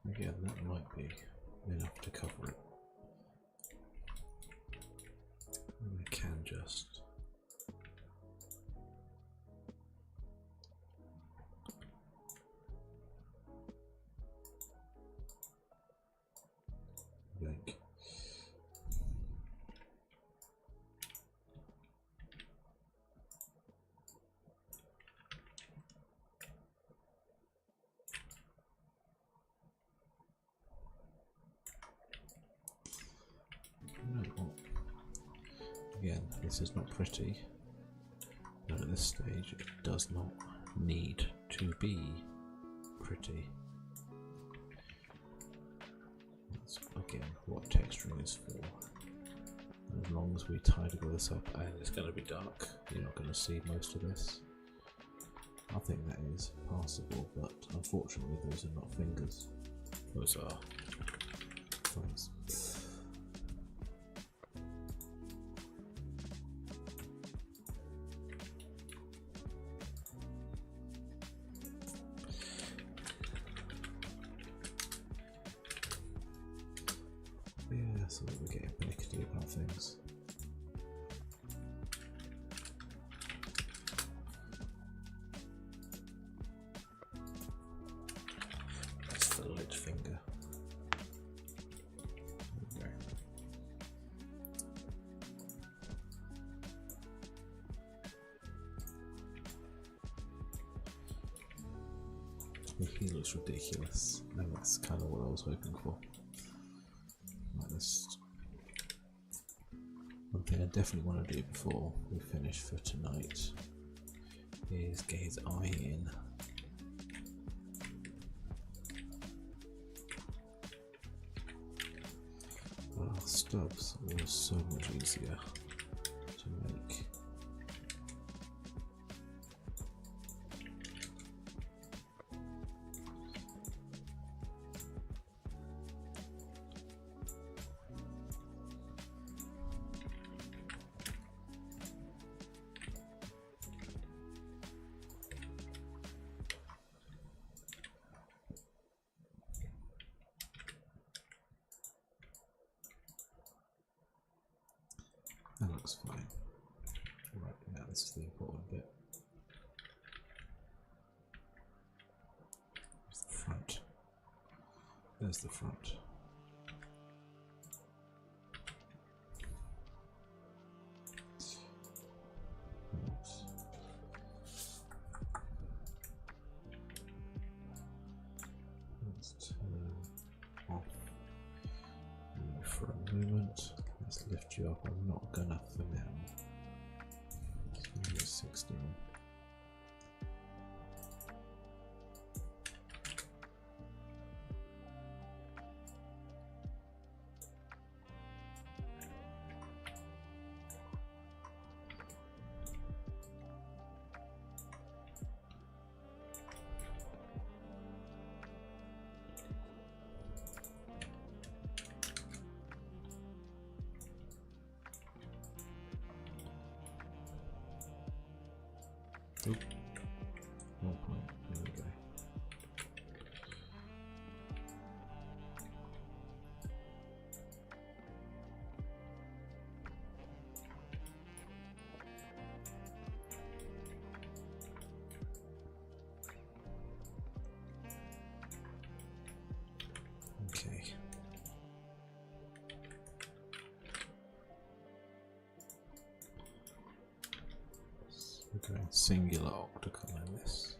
Again, that might be enough to cover it. And we can just this is not pretty, and at this stage it does not need to be pretty. That's again what texturing is for. And as long as we tidy this up, and it's going to be dark, you're not going to see most of this. I think that is passable, but unfortunately those are not fingers. Those are thumbs. Yeah, so we're getting pernickety about things. That's the lid finger. There we go. He looks ridiculous, and that's kind of what I was hoping for. One thing I definitely want to do before we finish for tonight is get his eye in. Stubs were so much easier to make. That looks fine. Right, now this is the important bit. There's the front. There's the front. Let's turn off you for a moment. Let's lift you up. I'm not gonna for now. It's gonna be 16. Oop. 1 point. There we go. Okay. We're going singular optical in this.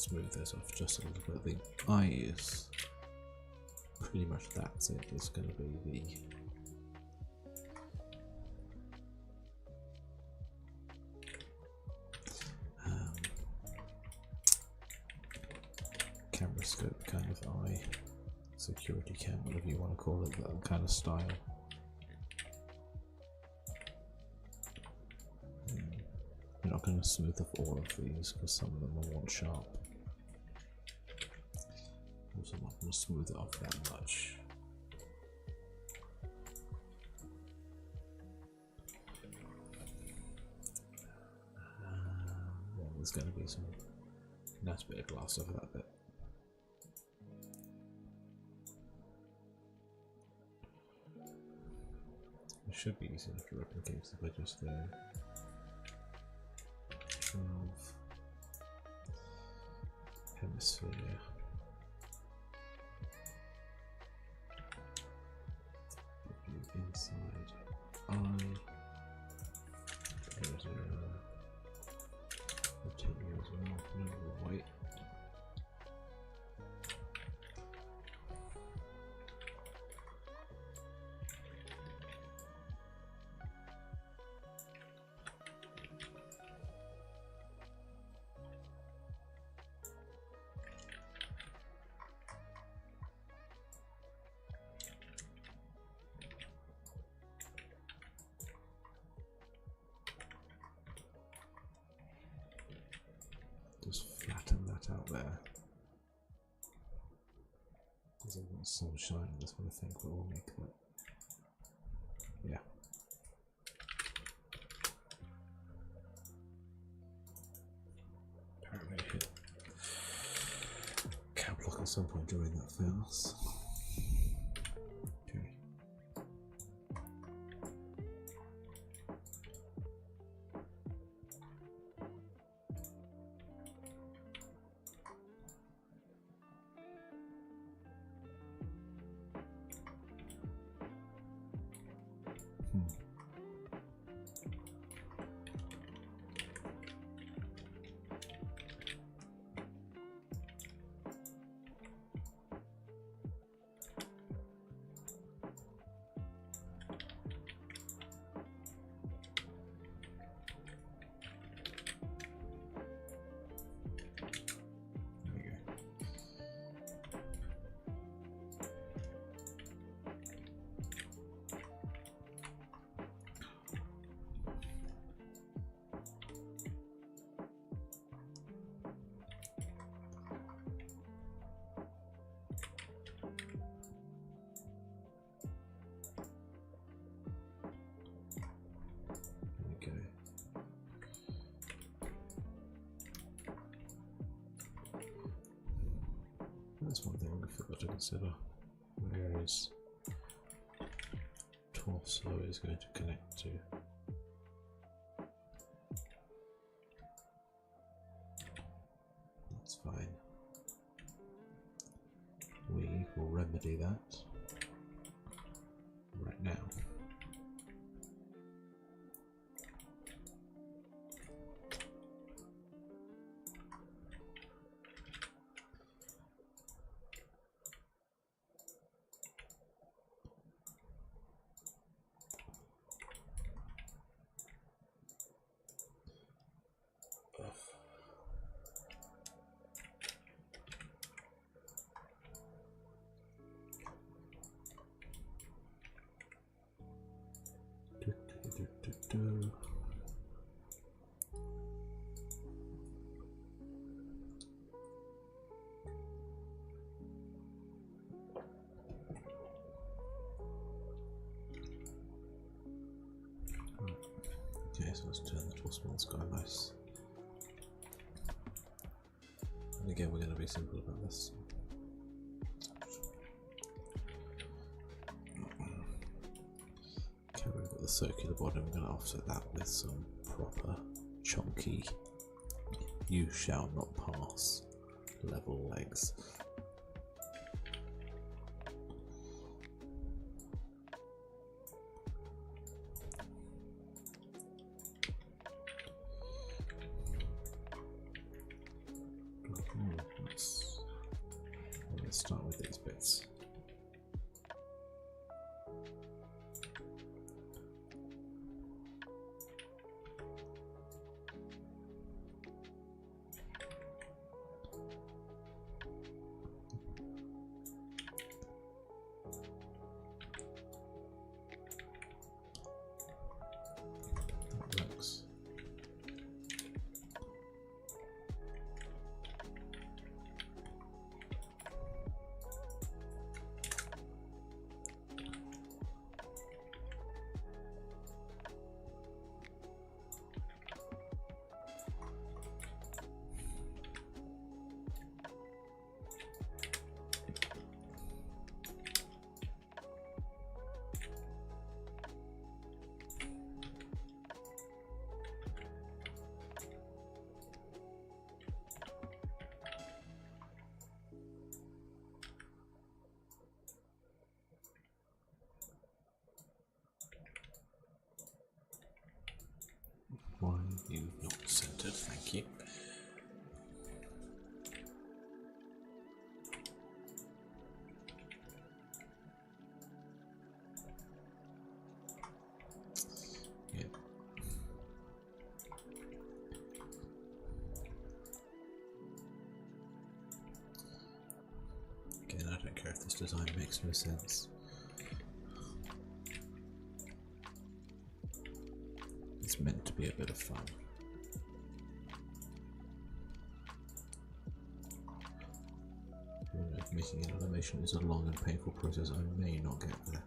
smooth this off just a little bit. The eye is pretty much that's it. It's going to be the camera scope kind of eye, security cam, whatever you want to call it, that kind of style. We're not going to smooth off all of these because some of them are one sharp. Also not going to smooth it off that much. Yeah, there's going to be some nice bit of glass over that bit. It should be easy enough to replicate if I just 12 hemisphere. Inside eye. There's a continue as well. No white. Just flatten that out there. There's a lot of sunshine in this one, I think, but we'll make that. Yeah. Apparently I hit cap lock at some point during that fails. Okay. That's one thing we forgot to consider. Where is torso is going to connect to? That's fine. We will remedy that right now. Okay, so let's turn the small sky nice. And again, we're going to be simple about this. Okay, we've got the circular body. I'm going to offset that with some proper chunky "you shall not pass" level legs. start with these bits. That works. Why you not centered? Thank you. Yeah. Again, I don't care if this design makes no sense. It's meant to be a bit of fun. If making an animation is a long and painful process, I may not get there.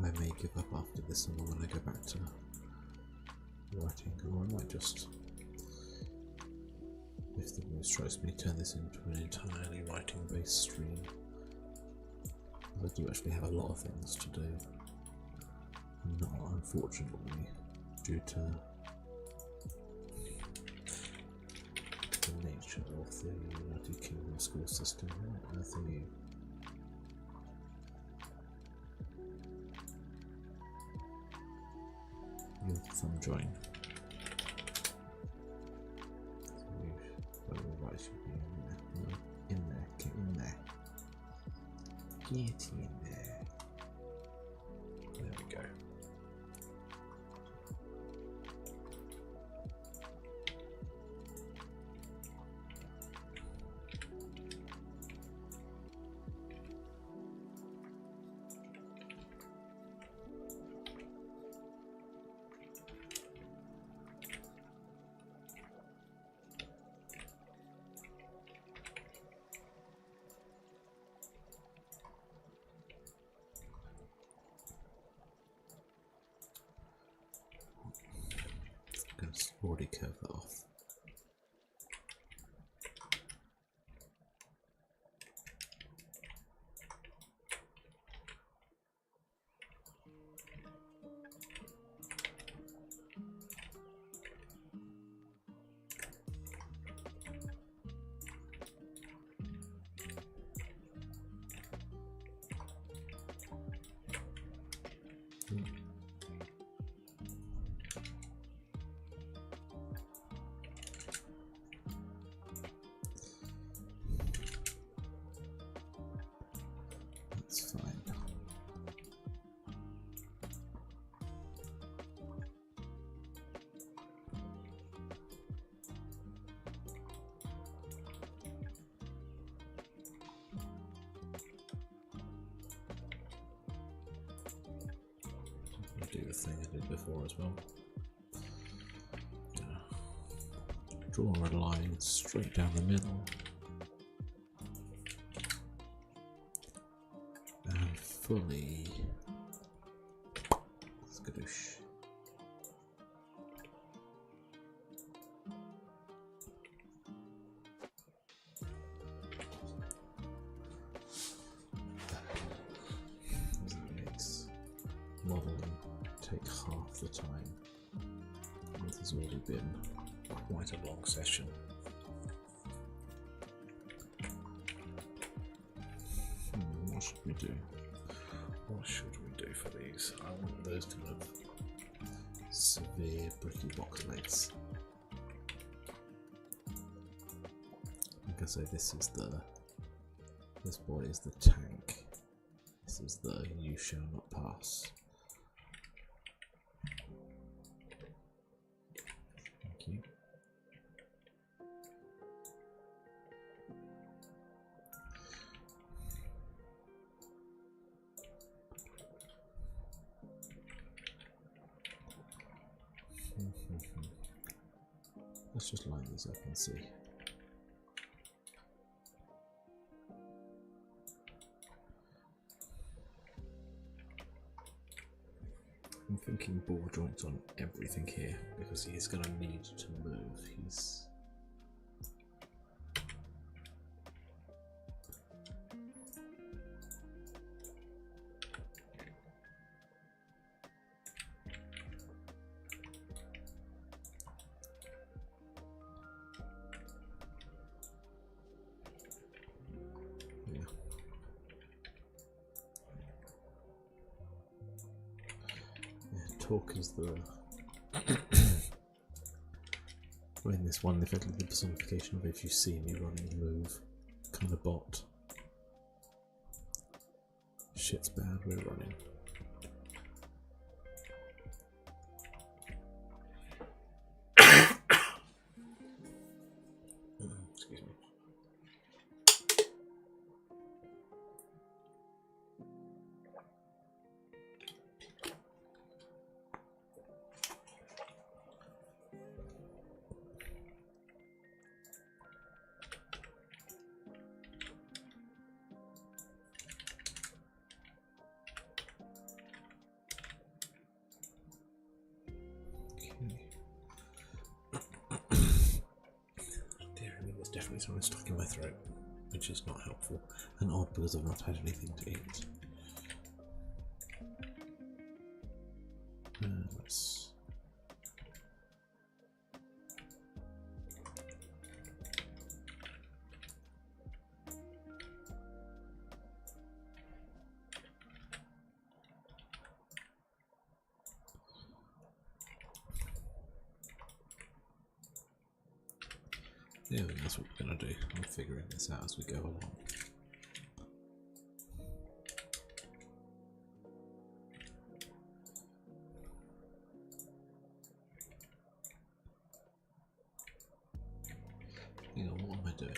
I may give up after this summer when I go back to writing, or I might just, if the muse strikes me, turn this into an entirely writing-based stream. I do actually have a lot of things to do. Not unfortunately, due to the nature of the United Kingdom school system, nothing you thumb join. Right, should be in there, get in there, get in there. There we go. I'm going to already curve that off. That's fine. I'll do the thing I did before as well. Draw a line straight down the middle. And fully skadoosh. That makes modelling take half the time. This has already been quite a long session. What should we do? What should we do for these? I want those to look severe bricky box legs. Like a say, this boy is the tank. This is the you shall not pass. Thank you. Let's just line these up and see. I'm thinking ball joints on everything here because he's going to need to move. He's talk is the in this one effectively the personification of if you see me running move kind of bot. Shit's bad, we're running. Excuse me. Definitely something stuck in my throat, which is not helpful and odd because I've not had anything to eat. Let's yeah, that's what we're going to do. I'm figuring this out as we go along. Hang on, what am I doing?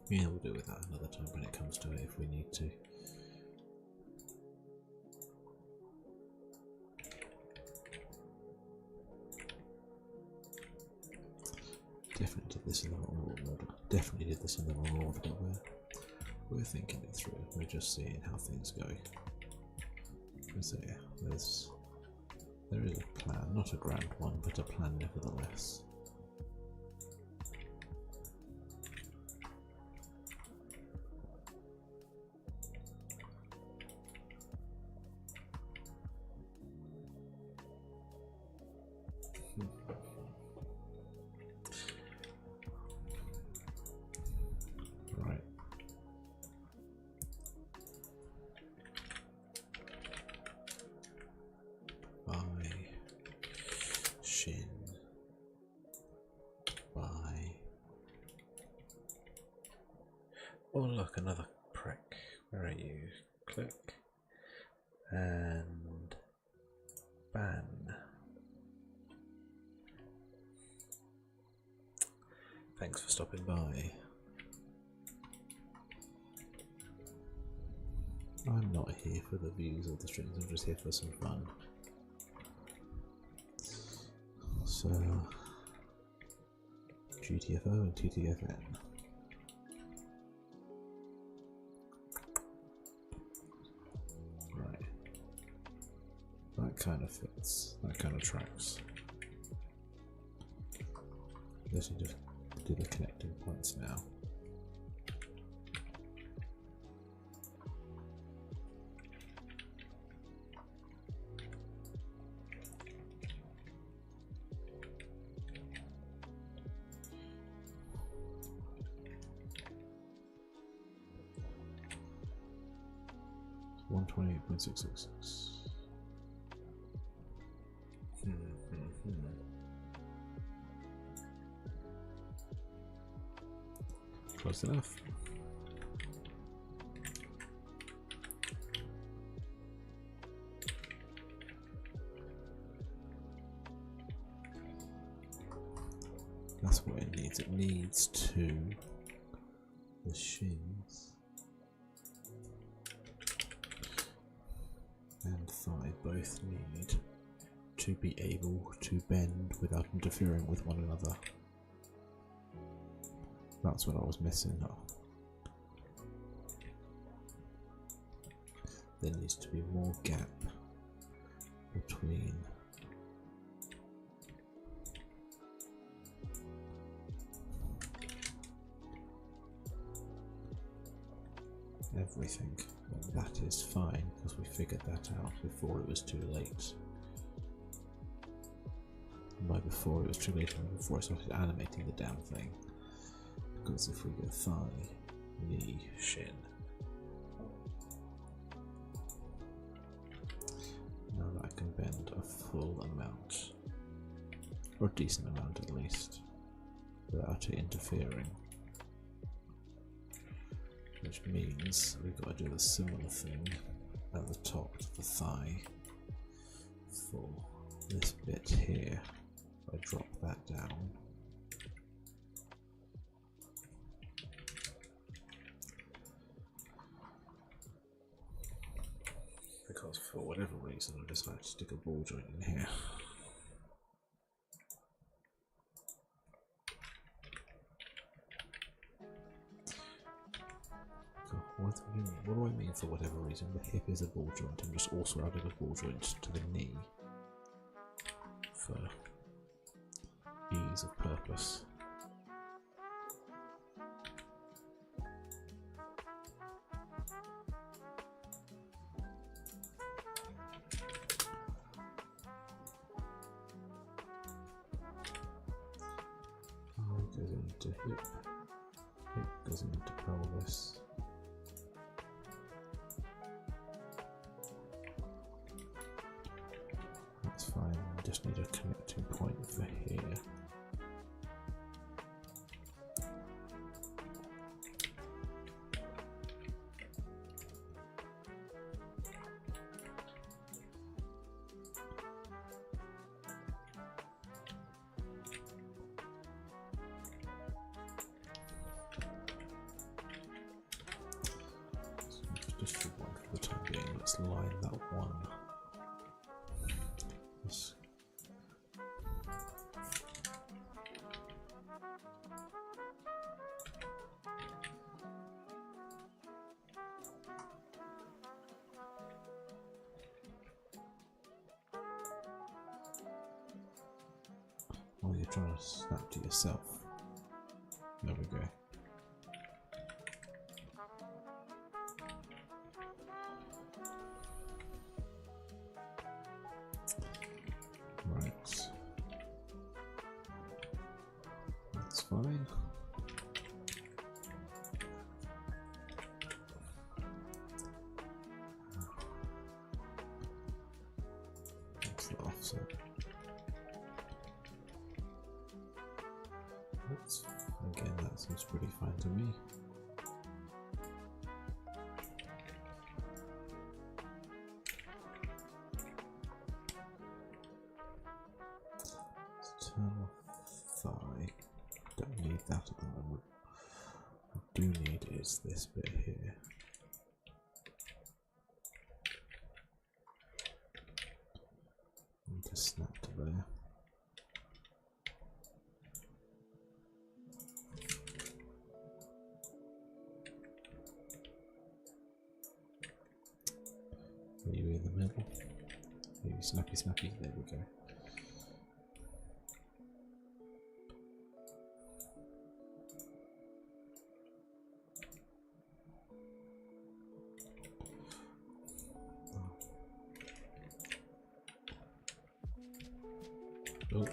Yeah, we'll deal with that another time when it comes to it if we need to. Definitely did this in the wrong order. Definitely did this in the wrong order, but we're thinking it through. We're just seeing how things go. So yeah, there is a plan, not a grand one, but a plan nevertheless. Right. By shin. By. Oh look, another prick. Where are you? Click. And ban. Thanks for stopping by. I'm not here for the views of the streams, I'm just here for some fun. So, GTFO and TTFN. Right. That kind of fits. That kind of tracks. Let's just do the connecting points now. One 28.666. Close enough. That's what it needs. It needs two machines and thigh both need to be able to bend without interfering with one another. That's what I was missing. There needs to be more gap between everything. And that is fine because we figured that out before it was too late. And by before it was too late, before I started animating the damn thing. Because if we go thigh, knee, shin. Now that I can bend a full amount, or a decent amount at least, without it interfering. Which means we've got to do the similar thing at the top of the thigh for this bit here. If I drop that down. Because for whatever reason I decided to stick a ball joint in here. So what do I mean for whatever reason? The hip is a ball joint. I'm just also adding a ball joint to the knee for ease of purpose. Goes into hip, hip goes into pelvis. That's fine, I just need a connecting point for here. Just for one for the time being, let's line that one. Oh, you're trying to snap to yourself. There we go. Right. That's fine. That's the offset. Again, that seems pretty fine to me. Let's turn off thigh. Don't need that at the moment. What I do need is this bit here. Need to snap to there. You in the middle. Maybe snappy, snappy. There we go. Oh.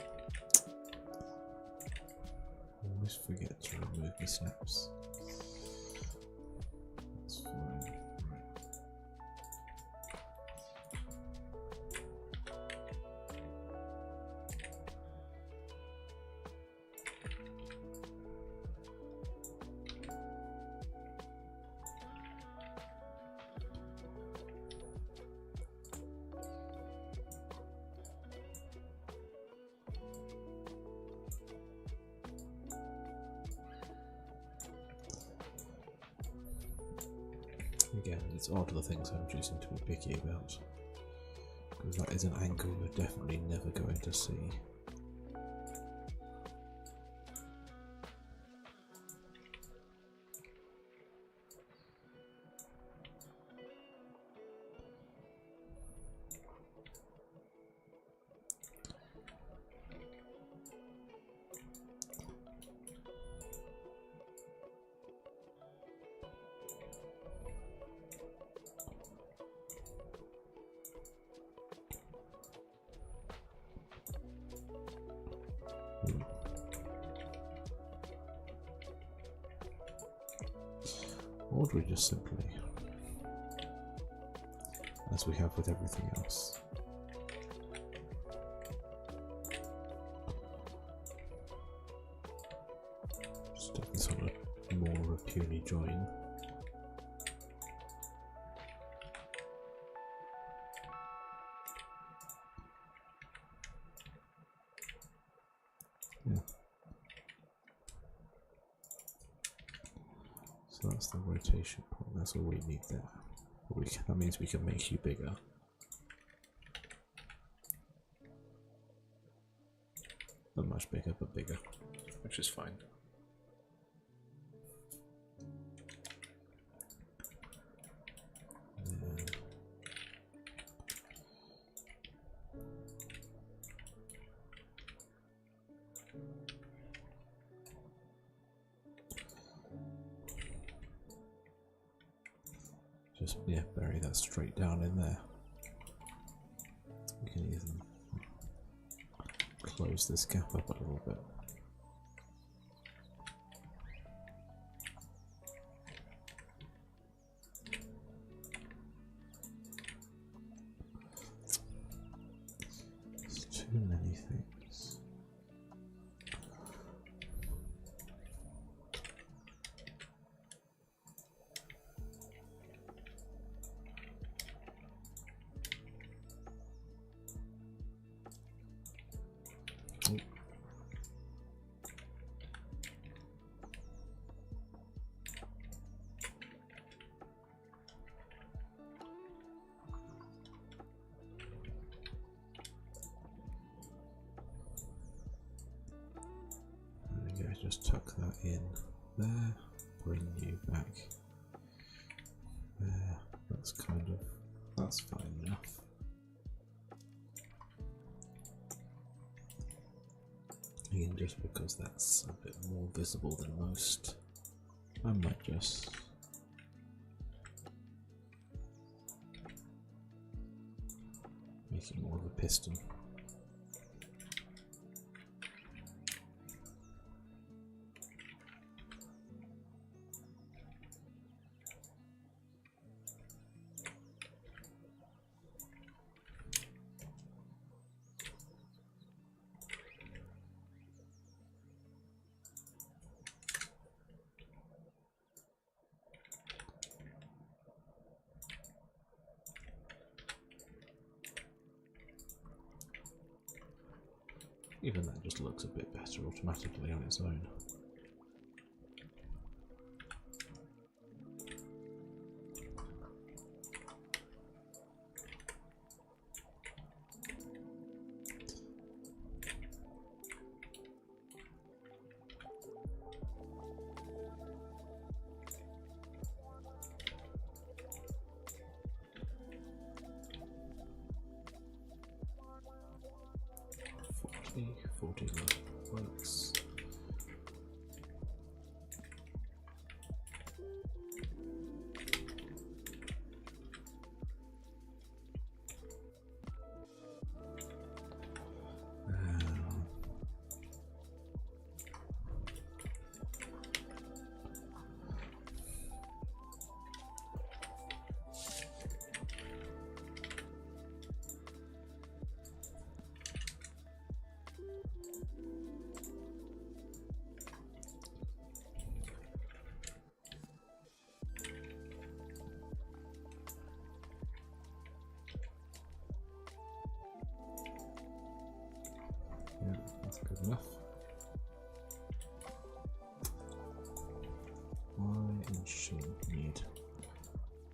Always forget to remove the snaps. That's fine. Again, it's odd the things I'm choosing to be picky about, because that is an angle we're definitely never going to see. Or do we just simply, as we have with everything else, just have this on a more of a puny join? Yeah. So that's the rotation point, that's all we need there. But that means we can make you bigger. Not much bigger, but bigger, which is fine. Just, yeah, bury that straight down in there. We can even close this gap up a little bit. There's too many things. Just tuck that in there, bring you back there. That's fine enough. Again, just because that's a bit more visible than most, I might just make it more of a piston. Even that just looks a bit better automatically on its own. sheen. Need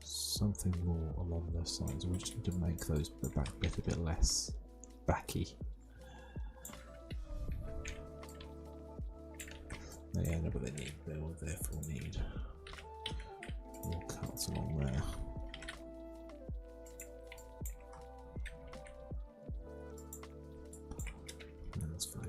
something more along those sides. We just need to make those the back bit a bit less backy. Yeah, no, but they will therefore need more cuts along there. And that's fine.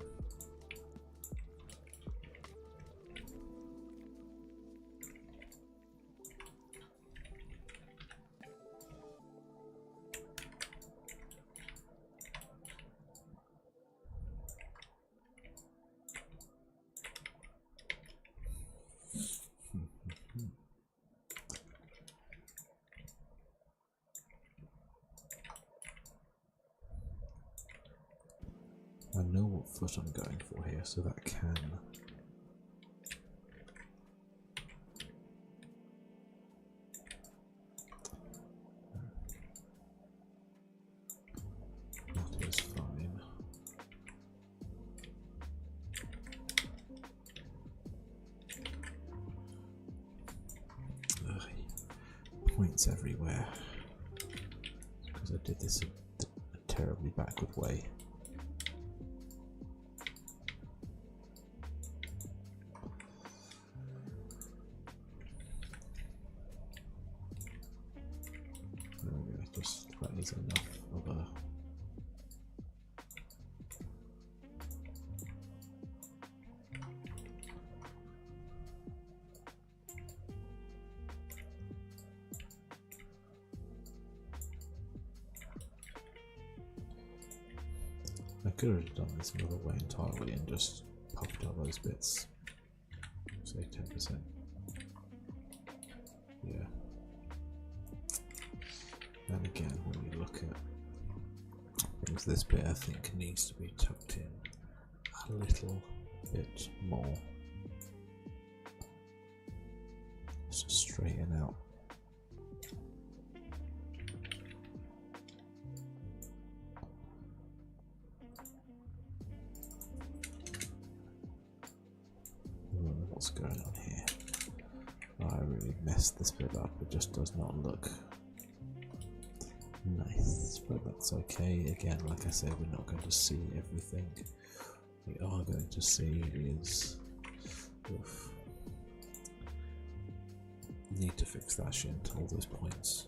I know what foot I'm going for here, so that can that is fine. Ugh, points everywhere because I did this a terribly backward way. Just that is enough of a I could have done this another way entirely and just puffed out those bits. Say 10%. Yeah. And again, when you look at things, this bit I think needs to be tucked in a little bit more. Just to straighten out. What's going on here? I really messed this bit up. It just does not look nice, but that's okay. Again, like I said, we're not going to see everything. We are going to see is oof. Need to fix that shit. All those points.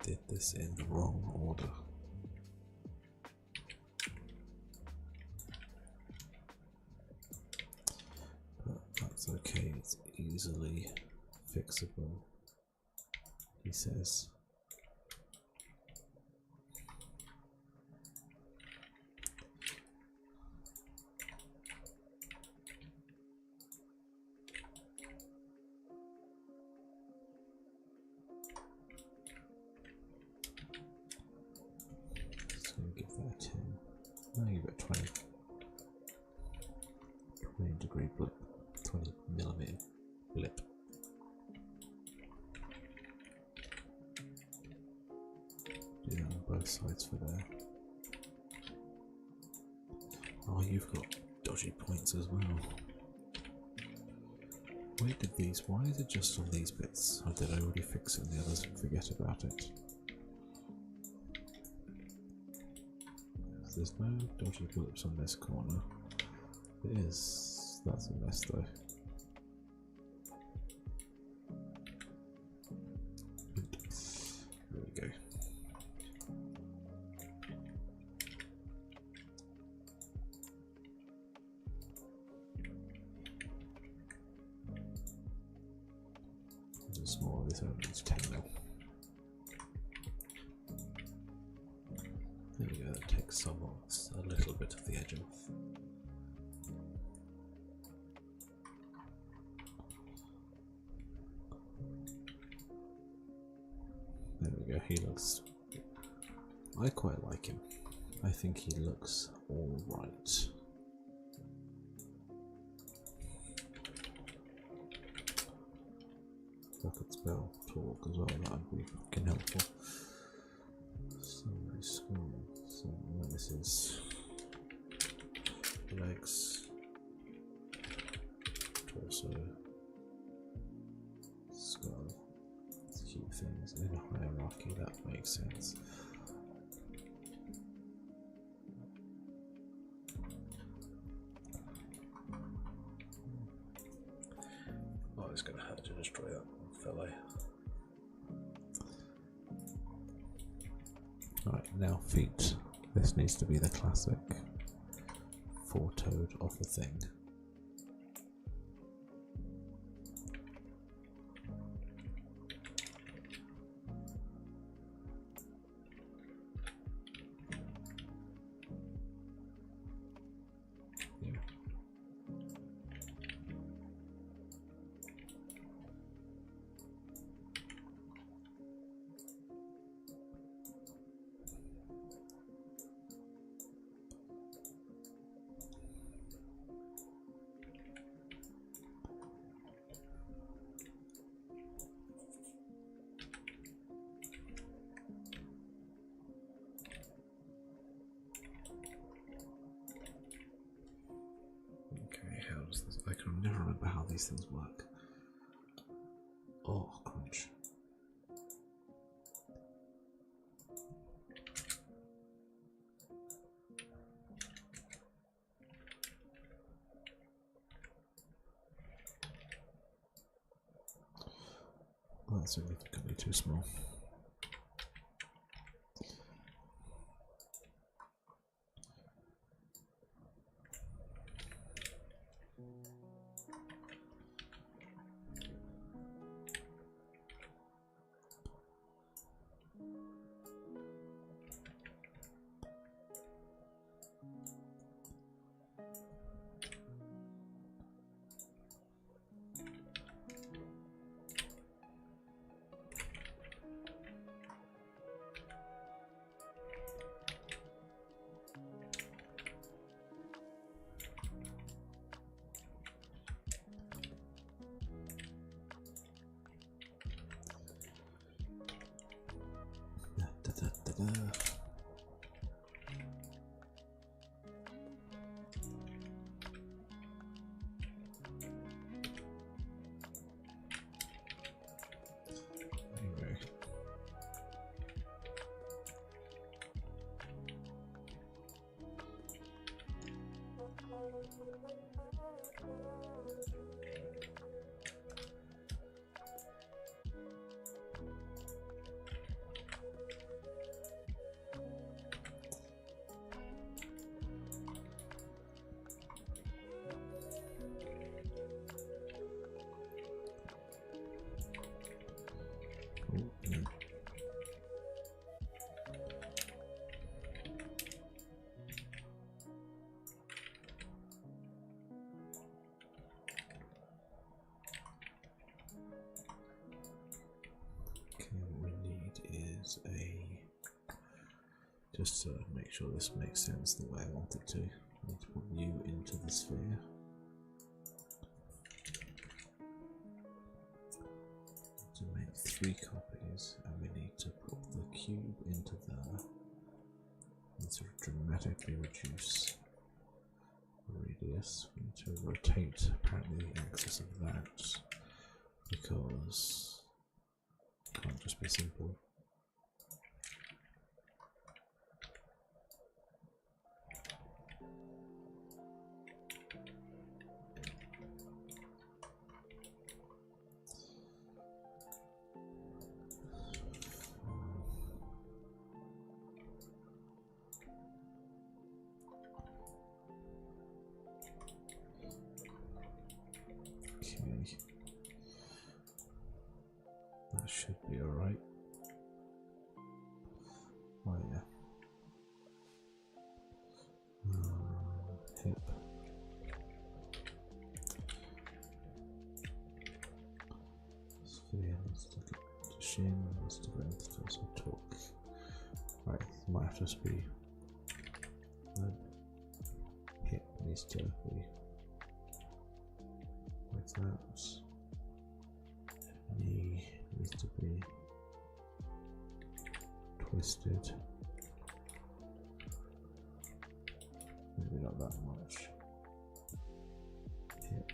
Did this in the wrong order. But that's okay. It's easily fixable, he says. Give that 10. Now you've got 20 degree blip, 20mm blip. Do that on both sides for there. Oh, you've got dodgy points as well. Where did these? Why is it just on these bits? Or did I already fix it and the others and forget about it? There's no dodgy blips on this corner. It is. That's a mess though. There we go. There's more of this over. It's 10 mil. There we go, that takes somewhat a little bit of the edge off. There we go, he looks... I quite like him. I think he looks alright. If I could spell talk as well, that would be fucking helpful. Summary school. So this is legs, torso, keep things in a hierarchy, that makes sense. Oh, it's going to hurt to destroy that fellow. Right, now feet. This needs to be the classic four-toed of the thing. I can never remember how these things work. Oh, crunch. Oh, that's significantly too small. Anyway. Just to make sure this makes sense the way I want it to, I need to put you into the sphere. To make 3 copies, and we need to put the cube into there and sort of dramatically reduce the radius. We need to rotate apparently the axis of that, because it can't just be simple. That should be alright. Oh yeah. Hip. Sphere needs to get to shin, needs to go into torso talk. Right, might have to just be. No. Hip needs to be like that. Knee needs to be twisted. Maybe not that much. Hip.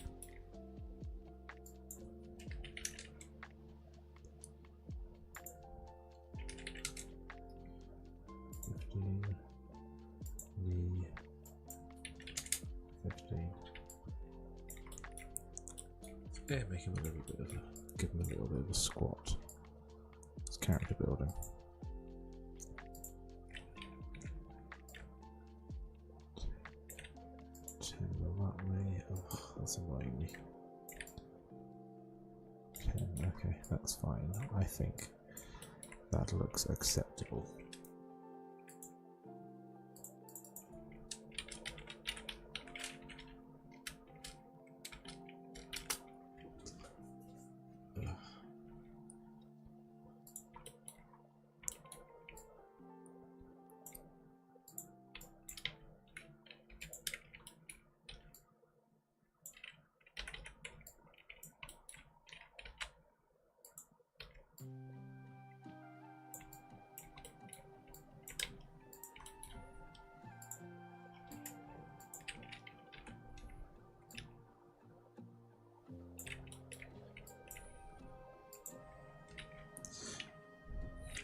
Yeah, make him a little bit of a, give him a little bit of a squat. It's character building. Timber that way. Oh, that's annoying me. 10, okay, that's fine. I think that looks acceptable.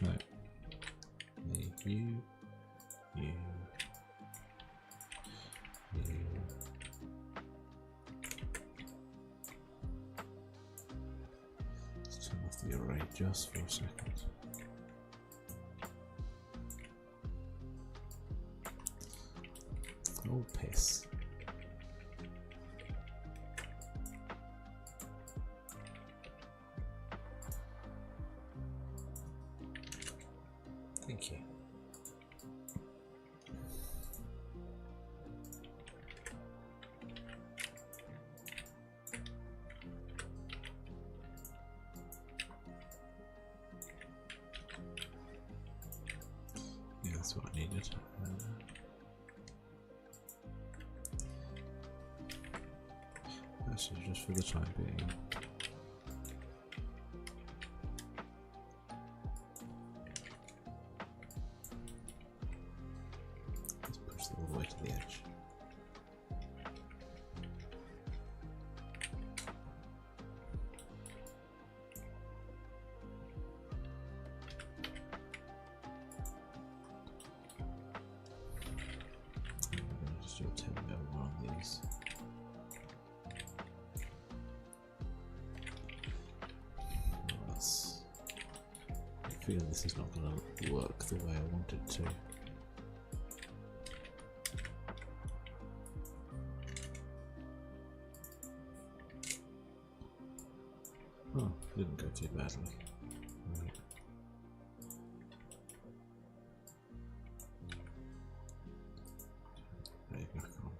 No. You. Let's turn off the array just for a second. Oh, piss. Thank you. Yeah, that's what I needed. Actually, just for the time being. All the way to the edge. I'm going to just do a 10 mil on these. I feel this is not going to work the way I want it to. Oh, didn't go too badly. Right. There, back on.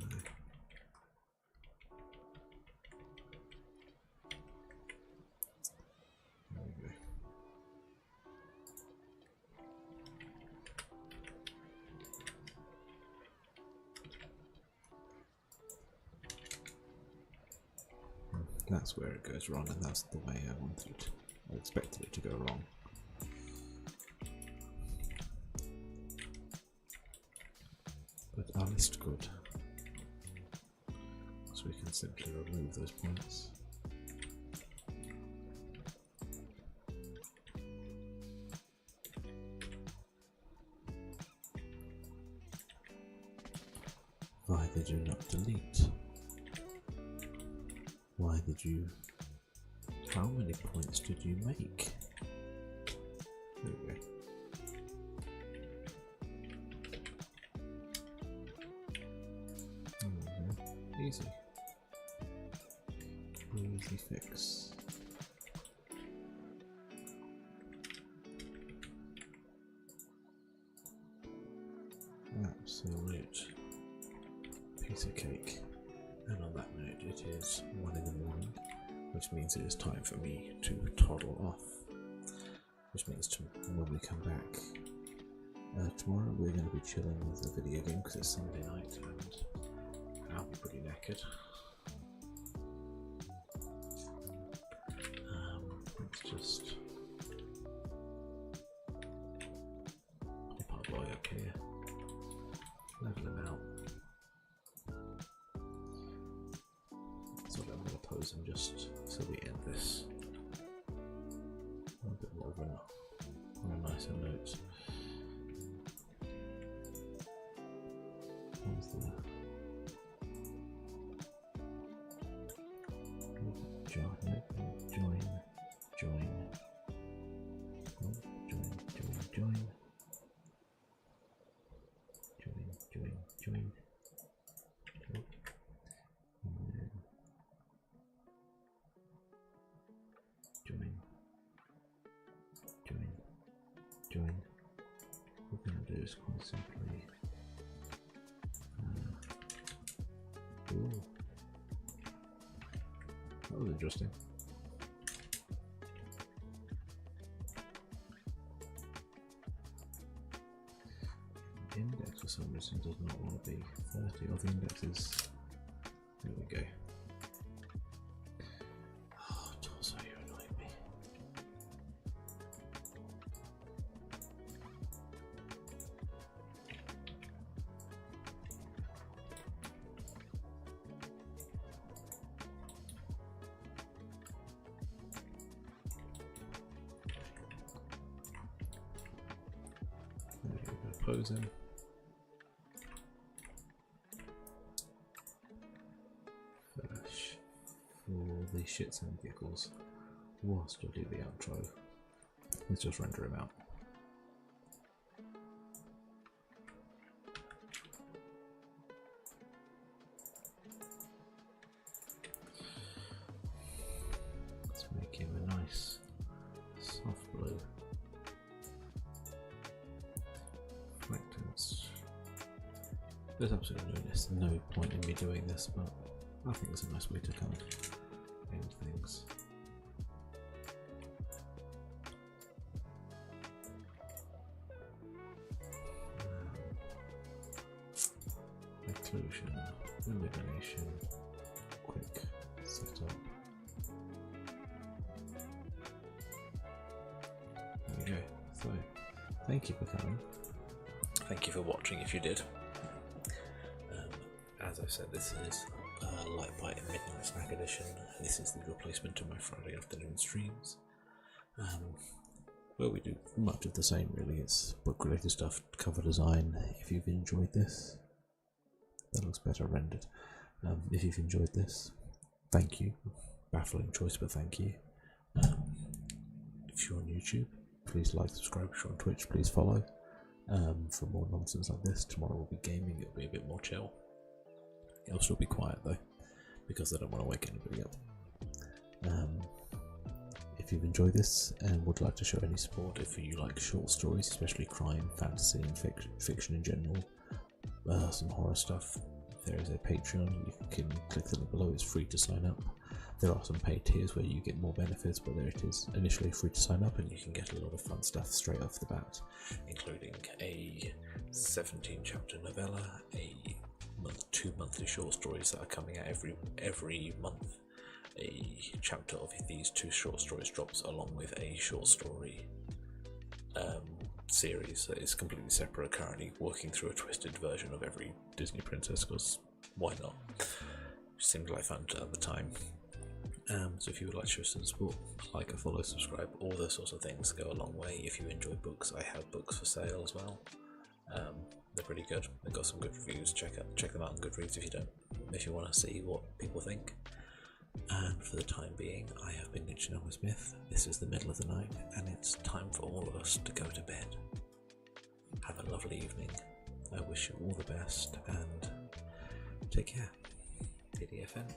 There. There we go. That's where it goes wrong, and that's the way I wanted it. I expected it to go wrong. But our list good. So we can simply remove those points. Why did you not delete? Why did you... How many points did you make? There we go. Easy. Easy fix. Absolute piece of cake. And on that note, it is 1 in the morning, which means it is time for me to toddle off. Which means when we come back tomorrow, we're going to be chilling with the video game because it's Sunday night and I'll be pretty knackered. Let's just pop our boy up here, level him out. So I'm going to pose him just so we end this on a bit more of a nicer note. Where's the join? Join. What we're going to do is quite simply. Ooh. That was interesting. Index for some reason does not want to be 30 of the indexes. There we go. Oh, Torso, you annoy me. There we go, pose in. For the shits and giggles, whilst I do the outro, let's just render him out. Let's make him a nice soft blue. Reflectance. There's absolutely no point in me doing this, but I think it's a nice way to kind of end things. Occlusion, illumination, quick setup. There we go. So, thank you for coming. Thank you for watching if you did. As I said, this is Lite Byte Midnight Snack Edition. This is the replacement to my Friday afternoon streams, where we do much of the same really. It's book related stuff, cover design. If you've enjoyed this, that looks better rendered. If you've enjoyed this, thank you. Baffling choice, but thank you. If you're on YouTube, please like, subscribe. If you're on Twitch, please follow. For more nonsense like this. Tomorrow will be gaming, it'll be a bit more chill. It'll still be quiet though, because I don't want to wake anybody up. If you've enjoyed this and would like to show any support, if you like short stories, especially crime, fantasy and fiction in general, some horror stuff, there is a Patreon. You can click the link below, it's free to sign up. There are some paid tiers where you get more benefits, but there it is, initially free to sign up, and you can get a lot of fun stuff straight off the bat, including a 17 chapter novella, two monthly short stories that are coming out every month. A chapter of these 2 short stories drops along with a short story series that is completely separate, currently working through a twisted version of every Disney princess, because why not? Seemed like fun at the time. So if you would like to show some support, like, a follow, subscribe, all those sorts of things go a long way. If you enjoy books, I have books for sale as well. They're pretty good. They've got some good reviews. Check them out on Goodreads if you want to see what people think. And for the time being, I have been Cennamo-Smith. This is the middle of the night, and it's time for all of us to go to bed. Have a lovely evening. I wish you all the best, and take care. TDFN.